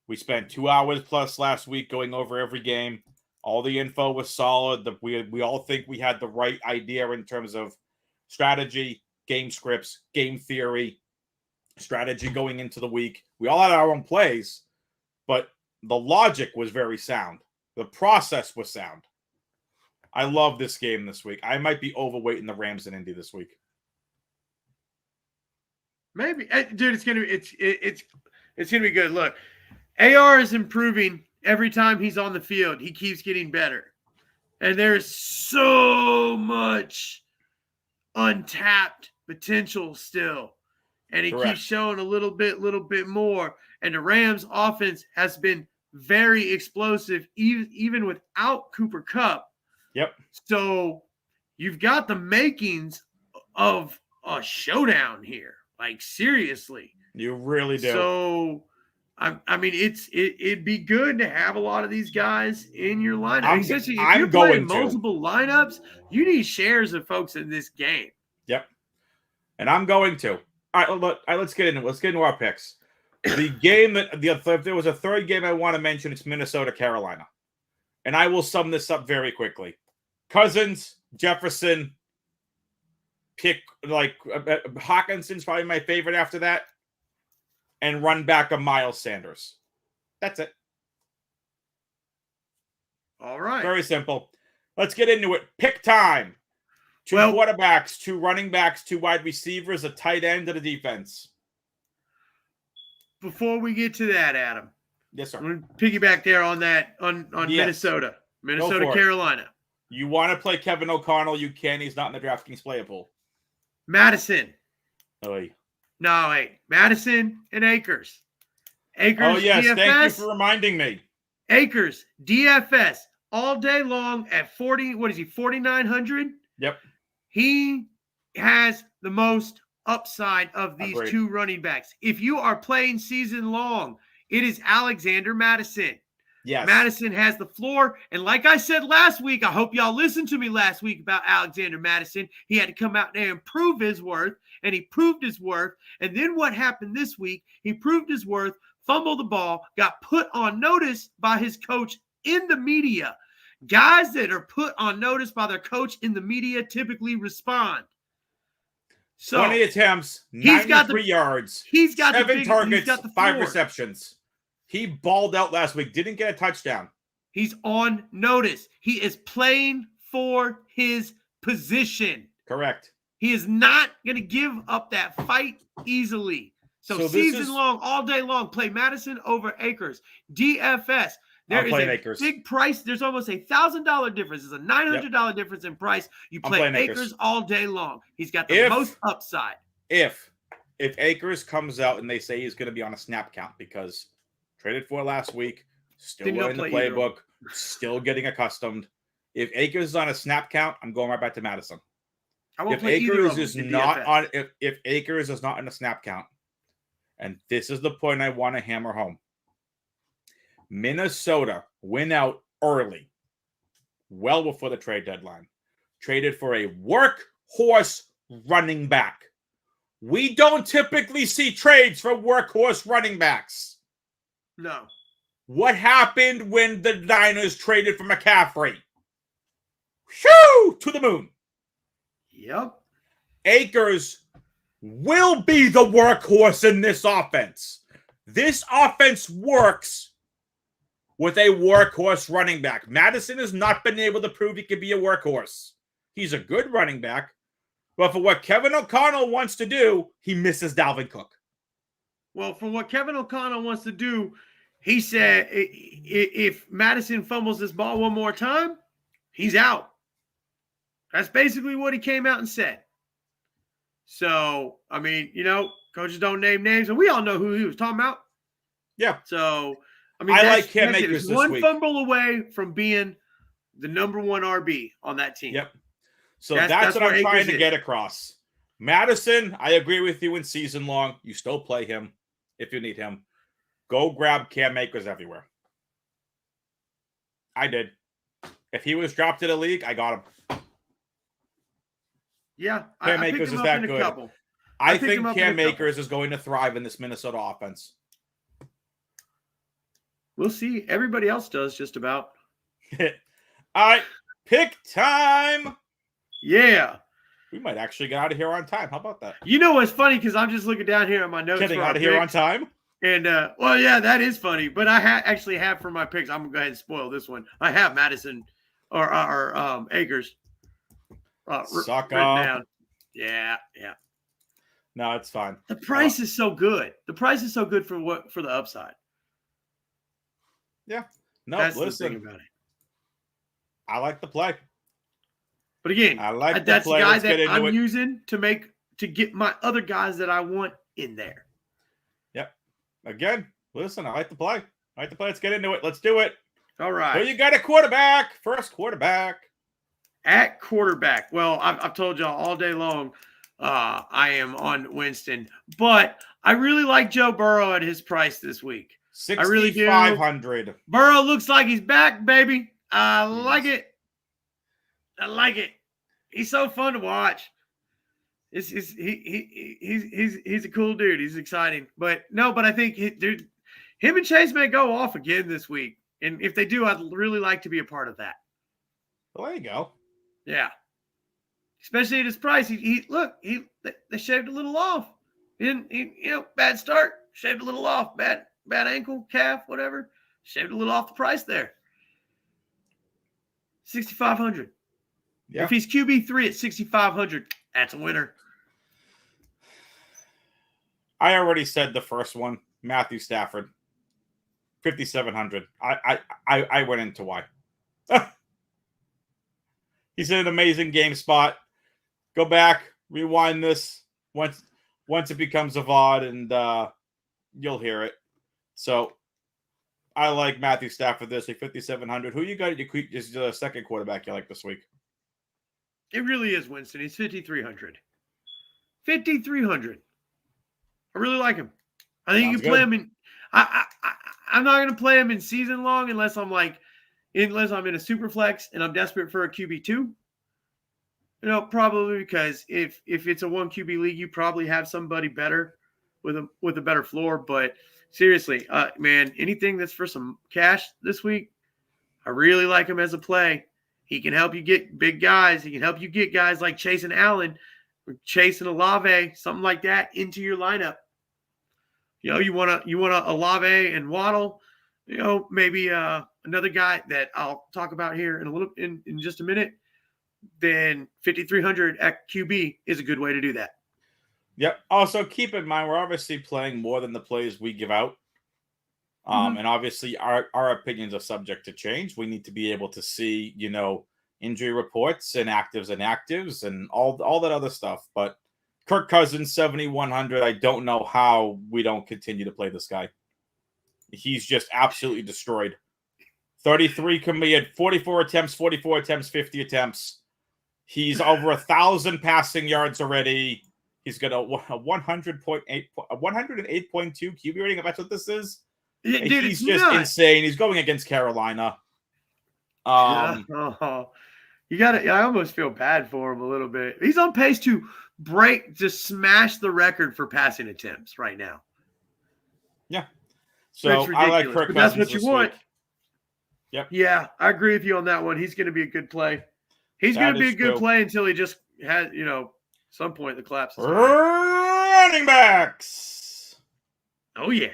We spent 2 hours plus last week going over every game. All the info was solid. We all think we had the right idea in terms of strategy, game scripts, game theory, strategy going into the week. We all had our own plays, but the logic was very sound. The process was sound. I love this game this week. I might be overweight in the Rams and Indy this week. Maybe, dude, it's gonna be good. Look, AR is improving every time he's on the field. He keeps getting better, and there's so much untapped potential still, and he keeps showing a little bit more. And the Rams' offense has been very explosive, even without Cooper Kupp. Yep. So you've got the makings of a showdown here. Like, seriously. You really do. So, it'd be good to have a lot of these guys in your lineup. Especially if you're playing multiple lineups, you need shares of folks in this game. Yep. And I'm going to. All right, let's get into our picks. The game if there was a third game I want to mention, it's Minnesota, Carolina. And I will sum this up very quickly. Cousins, Jefferson, pick Hawkinson's probably my favorite after that. and run back a Miles Sanders. That's it. All right. Very simple. Let's get into it. Pick time. 2 quarterbacks, 2 running backs, 2 wide receivers, a tight end, and a defense. Before we get to that, Adam. Yes, sir. I'm going to piggyback there on that, on yes. Minnesota, Carolina. You want to play Kevin O'Connell, you can. He's not in the DraftKings player pool. Madison. Oy. No, wait. Madison and Akers. Akers, oh, yes. DFS. Thank you for reminding me. Akers, DFS, all day long at 4,900? Yep. He has the most upside of these Agreed. 2 running backs. If you are playing season long, it is Alexander Madison. Yes. Madison has the floor. And like I said last week, I hope y'all listened to me last week about Alexander Madison. He had to come out there and prove his worth, and he proved his worth. And then what happened this week? He proved his worth, fumbled the ball, got put on notice by his coach in the media. Guys that are put on notice by their coach in the media typically respond. So 20 attempts, 93 yards, he's got 7 targets, he's got the 5 floor. receptions. He balled out last week. Didn't get a touchdown. He's on notice. He is playing for his position. Correct. He is not going to give up that fight easily. So season long, all day long, play Madison over Akers. DFS. There is a big price. There's almost $1,000 difference. There's a $900 difference in price. You play Akers all day long. He's got the most upside. If Akers comes out and they say he's going to be on a snap count because traded for last week, still learning the playbook, still getting accustomed. If Akers is on a snap count, I'm going right back to Madison. If Akers is not on a snap count, and this is the point I want to hammer home. Minnesota went out early, well before the trade deadline, traded for a workhorse running back. We don't typically see trades for workhorse running backs. No. What happened when the Niners traded for McCaffrey? Shoo! To the moon. Yep. Akers will be the workhorse in this offense. This offense works with a workhorse running back. Madison has not been able to prove he can be a workhorse. He's a good running back, but for what Kevin O'Connell wants to do, he misses Dalvin Cook. Well, for what Kevin O'Connell wants to do, he said if Madison fumbles this ball one more time, he's out. That's basically what he came out and said. So, I mean, coaches don't name names, and we all know who he was talking about. Yeah. So, I mean, I like Cam Akers this one week. fumble away from being the number 1 RB on that team. Yep. So that's what I'm trying to get across. Madison, I agree with you in season long. You still play him if you need him. Go grab Cam Akers everywhere. I did. If he was dropped to the league, I got him. Yeah. Cam Akers is that good. I think Cam Akers is going to thrive in this Minnesota offense. We'll see. Everybody else does just about. All right. Pick time. Yeah. We might actually get out of here on time. How about that? You know what's funny? Because I'm just looking down here at my notes. Getting out of here on time? And, well, yeah, that is funny. But I actually have for my picks. I'm going to go ahead and spoil this one. I have Madison or Akers. Suck down. Yeah. No, it's fine. The price is so good. The price is so good for the upside. Yeah. No, that's listen. the thing about it. I like the play. But again, that's the guy that I'm using to get my other guys that I want in there. Yep. Again, listen, I like the play. Let's get into it. Let's do it. All right. So you got a quarterback. First quarterback. At quarterback. Well, I've told y'all all day long I am on Winston. But I really like Joe Burrow at his price this week. 6,500. Burrow looks like he's back, baby. I like it. I like it. He's so fun to watch. He's a cool dude. He's exciting. But I think him and Chase may go off again this week. And if they do, I'd really like to be a part of that. Well, there you go. Yeah. Especially at his price. They shaved a little off. Bad start. Shaved a little off. Bad ankle, calf, whatever. Shaved a little off the price there. 6,500. Yeah. If he's QB3 at 6,500, that's a winner. I already said the first one, Matthew Stafford, 5,700. I went into why. He's in an amazing game spot. Go back, rewind this once it becomes a VOD, and you'll hear it. So I like Matthew Stafford this week, 5,700. Who you got at your second quarterback you like this week? It really is Winston. He's 5,300. 5,300. I really like him. I think you can play him in. I'm not going to play him in season long unless I'm in a super flex and I'm desperate for a QB2. Probably because if it's a 1 QB league, you probably have somebody better with a better floor. But seriously, man, anything that's for some cash this week, I really like him as a play. He can help you get big guys. He can help you get guys like Chase and Allen, or Chase and Olave, something like that, into your lineup. You want a Olave and Waddle. Maybe another guy that I'll talk about here in just a minute. Then 5,300 at QB is a good way to do that. Yep. Also, keep in mind, we're obviously playing more than the plays we give out. And obviously, our opinions are subject to change. We need to be able to see, injury reports and inactives and all that other stuff. But Kirk Cousins, 7,100. I don't know how we don't continue to play this guy. He's just absolutely destroyed. 33 committed, 44 attempts, 50 attempts. He's over 1,000 passing yards already. He's got a 108.2 QB rating. If that's what this is, dude, he's just insane. He's going against Carolina. You got it. I almost feel bad for him a little bit. He's on pace to smash the record for passing attempts right now. Yeah. So I like Kirk Cousins. That's what you want. Week. Yep. Yeah, I agree with you on that one. He's going to be a good play. He's going to be a good play until he just has, some point the collapse. Running backs. Oh, yeah.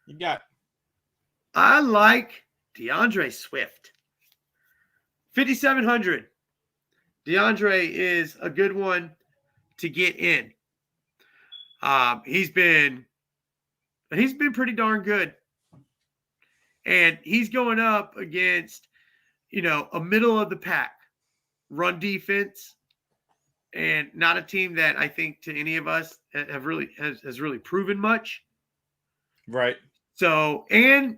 You got. I like DeAndre Swift. 5,700. DeAndre is a good one to get in. He's been pretty darn good. And he's going up against, a middle of the pack run defense, and not a team that I think to any of us has really proven much. Right. So, and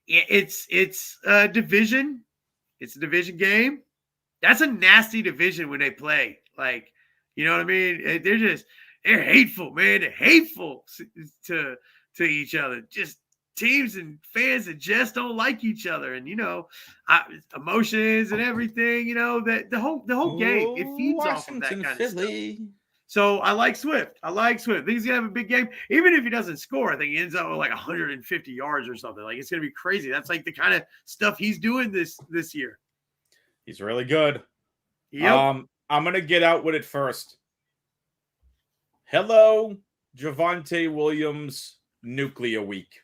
it's a division. It's a division game. That's a nasty division when they play. Like, you know what I mean? They're hateful, man. They're hateful to each other. Just teams and fans that just don't like each other, and emotions and everything. That the whole game, it feeds off of that kind of stuff. So I like Swift. I think he's gonna have a big game, even if he doesn't score. I think he ends up with like 150 yards or something. Like, it's gonna be crazy. That's like the kind of stuff he's doing this year. He's really good. Yep. I'm gonna get out with it first. Hello, Javonte Williams, nuclear week.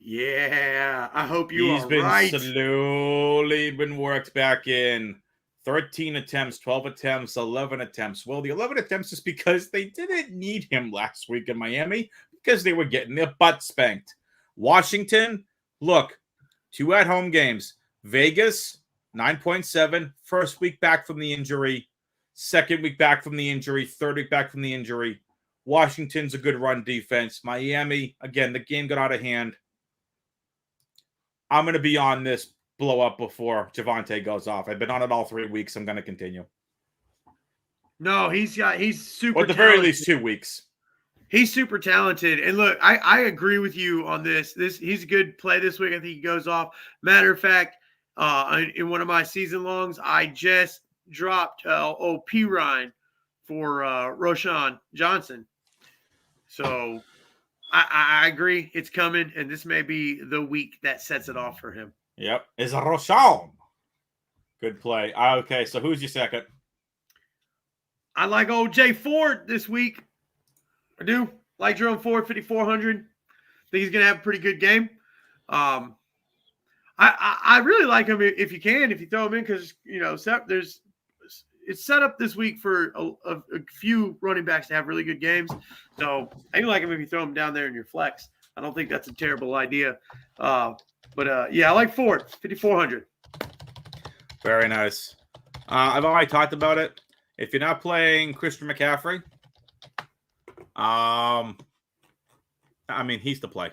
Yeah, I hope he's slowly been worked back in. 13 attempts, 12 attempts, 11 attempps. Well, the 11 attempts is because they didn't need him last week in Miami because they were getting their butt spanked. Washington, look, 2 at-home games. Vegas, 9.7. First week back from the injury. Second week back from the injury. Third week back from the injury. Washington's a good run defense. Miami, again, the game got out of hand. I'm going to be on this blow up before Javonte goes off. I've been on it all 3 weeks. I'm going to continue. No, he's super. Or at the very least 2 weeks. He's super talented. And look, I agree with you on this. He's a good play this week. I think he goes off. Matter of fact, in one of my season longs, I just dropped P. Ryan for Roshan Johnson. So I agree. It's coming, and this may be the week that sets it off for him. Yep. Is Roshan. Good play. Okay, so who's your second? I like old Jay Ford this week. I do. Like Jerome Ford, 5,400. Think he's going to have a pretty good game. I really like him if you can, if you throw him in, because, it's set up this week for a few running backs to have really good games. So I like him if you throw him down there in your flex. I don't think that's a terrible idea. I like Ford, 5,400. Very nice. I've already talked about it. If you're not playing Christian McCaffrey, he's the play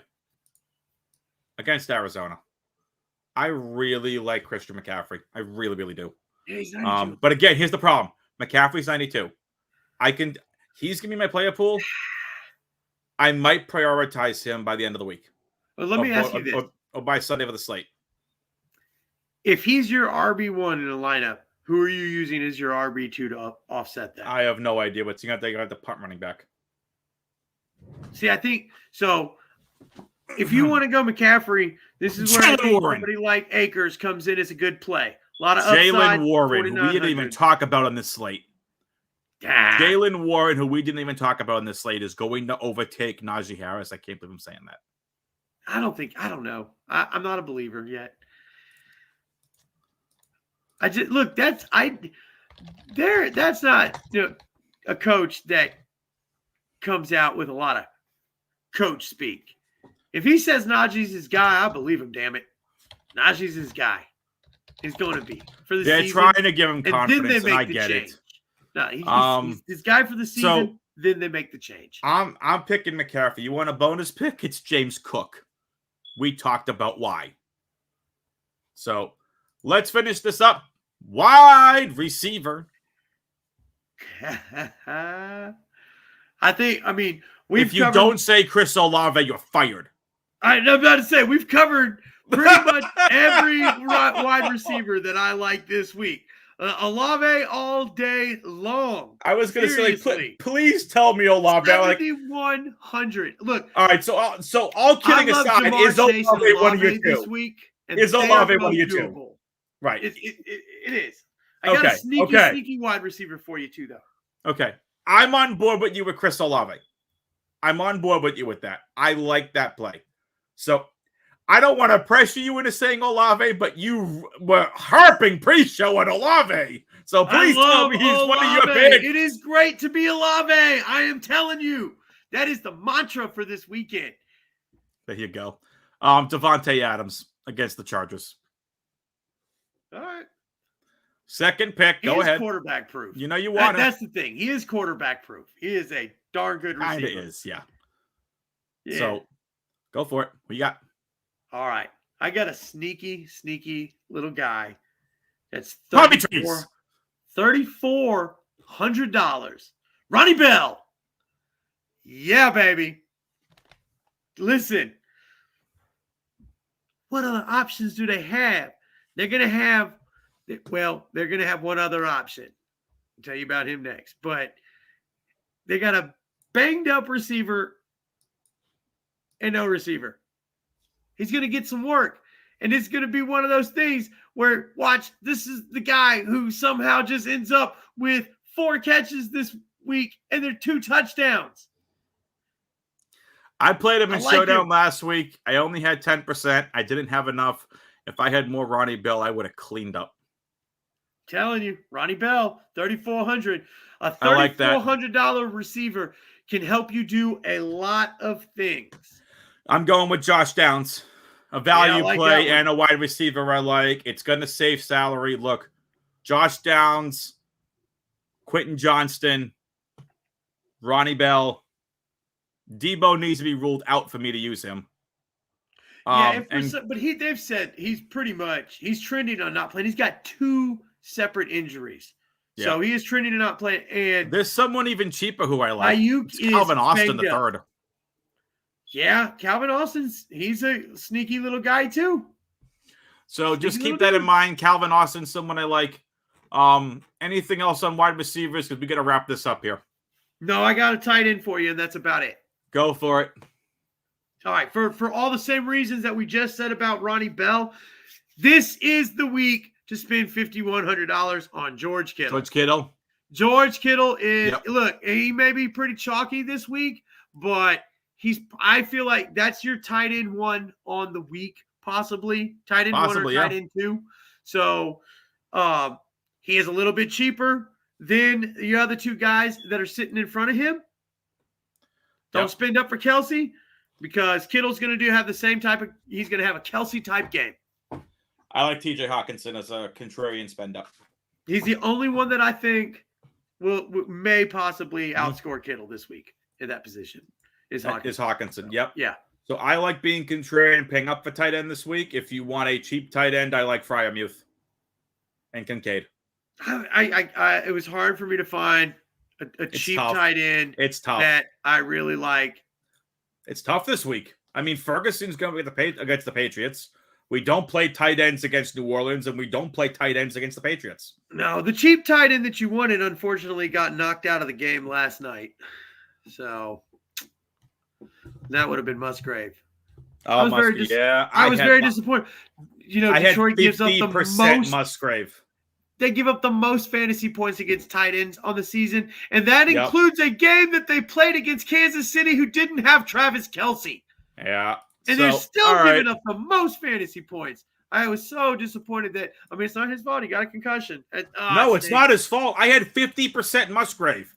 against Arizona. I really like Christian McCaffrey. I really, really do. Yeah, he's 92. But again, here's the problem. McCaffrey's 92. He's gonna be my player pool. I might prioritize him by the end of the week. Well, let me ask you this. Or by Sunday for the slate. If he's your RB1 in a lineup, who are you using as your RB2 to offset that? I have no idea, but you're going to have the punt running back. See, I think so. If you want to go McCaffrey, this is where somebody like Akers comes in as a good play. A lot of upside. Jalen Warren, who we didn't even talk about on this slate. Jalen Warren, who we didn't even talk about on this slate, is going to overtake Najee Harris. I can't believe I'm saying that. I don't know. I'm not a believer yet. That's not a coach that comes out with a lot of coach speak. If he says Najee's his guy, I believe him, damn it. Najee's his guy. He's going to be for the season. They're trying to give him confidence, and I get it. No, he's his guy for the season, then they make the change. I'm picking McCaffrey. You want a bonus pick? It's James Cook. We talked about why. So let's finish this up. Wide receiver. If don't say Chris Olave, you're fired. I'm about to say we've covered pretty much every wide receiver that I like this week. Olave all day long. I was going to say, please tell me Olave. 7,100. Look. All right, so all kidding aside, is Olave one of your two? This week, is Olave one of your two? Right. It is. I got a sneaky wide receiver for you too, though. Okay. I'm on board with you with Chris Olave. I'm on board with you with that. I like that play. So I don't want to pressure you into saying Olave, but you were harping pre-show on Olave. So please tell me he's one of your picks. It is great to be Olave. I am telling you. That is the mantra for this weekend. There you go. Devontae Adams against the Chargers. All right. Second pick. Go ahead. Quarterback proof. You know you want it. That's the thing. He is quarterback proof. He is a darn good receiver. Kinda is, yeah. So go for it. What you got? All right. I got a sneaky little guy that's $3,400. Ronnie Bell. Yeah, baby. Listen. What other options do they have? They're going to have one other option. I'll tell you about him next. But they got a banged up receiver and no receiver. He's going to get some work. And it's going to be one of those things where, watch, this is the guy who somehow just ends up with 4 catches this week and they're 2 touchdowns. I played him in Showdown last week. I only had 10%. I didn't have enough. If I had more Ronnie Bell, I would have cleaned up. Telling you, Ronnie Bell, $3,400. A $3,400 receiver can help you do a lot of things. I'm going with Josh Downs. A value play and a wide receiver I like. It's going to save salary. Look, Josh Downs, Quentin Johnston, Ronnie Bell. Debo needs to be ruled out for me to use him. But they've said he's trending on not playing. He's got 2 separate injuries. Yeah. So he is trending to not play. And there's someone even cheaper who I like. It's Calvin Austin the third. Yeah, Calvin he's a sneaky little guy too. So just keep that in mind. Calvin Austin, someone I like. Anything else on wide receivers? Because we got to wrap this up here. No, I got a tight end for you, and that's about it. Go for it. All right, for all the same reasons that we just said about Ronnie Bell, this is the week to spend $5,100 on George Kittle. George Kittle is, look, he may be pretty chalky this week, but I feel like that's your tight end 1 on the week, possibly. Tight end 1 or tight end 2. So he is a little bit cheaper than the other 2 guys that are sitting in front of him. Don't spend up for Kelsey, because Kittle's going to have the same type of – he's going to have a Kelsey-type game. I like TJ Hawkinson as a contrarian spend-up. He's the only one that I think may possibly outscore Kittle this week in that position. Is Hawkinson. Yep. Yeah. So I like being contrarian, paying up for tight end this week. If you want a cheap tight end, I like Freiermuth and Kincaid. It was hard for me to find a cheap tight end. It's tough. That I really like. It's tough this week. I mean, Ferguson's going to be against the Patriots. We don't play tight ends against New Orleans, and we don't play tight ends against the Patriots. No, the cheap tight end that you wanted, unfortunately, got knocked out of the game last night. So that would have been Musgrave. Oh, I was very disappointed. You know, Detroit gives up the most. Musgrave. They give up the most fantasy points against tight ends on the season, and that includes a game that they played against Kansas City, who didn't have Travis Kelce. Yeah. And they're still giving up the most fantasy points. I was so disappointed that – I mean, it's not his fault. He got a concussion. No, it's not his fault. I had 50% Musgrave,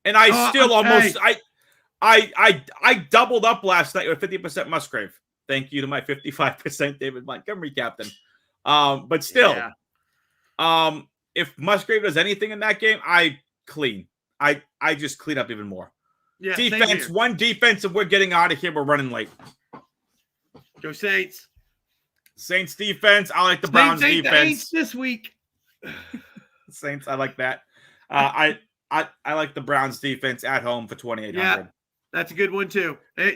and I still almost – I doubled up last night with 50% Musgrave. Thank you to my 55% David Montgomery captain. But still, if Musgrave does anything in that game, I clean. I just clean up even more. Yeah, defense, one defensive, we're getting out of here. We're running late. Go Saints. Saints defense. I like the Browns defense this week. Saints, I like that. I like the Browns defense at home for 2,800. Yeah, that's a good one too. Hey,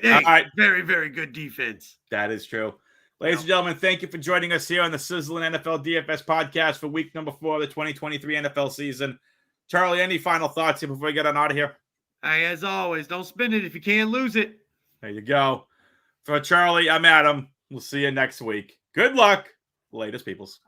very, very good defense. That is true. Ladies and gentlemen, thank you for joining us here on the Sizzlin NFL DFS podcast for week number 4 of the 2023 NFL season. Charlie, any final thoughts here before we get on out of here? Hey, as always, don't spend it if you can't lose it. There you go. For Charlie, I'm Adam. We'll see you next week. Good luck. Latest peoples.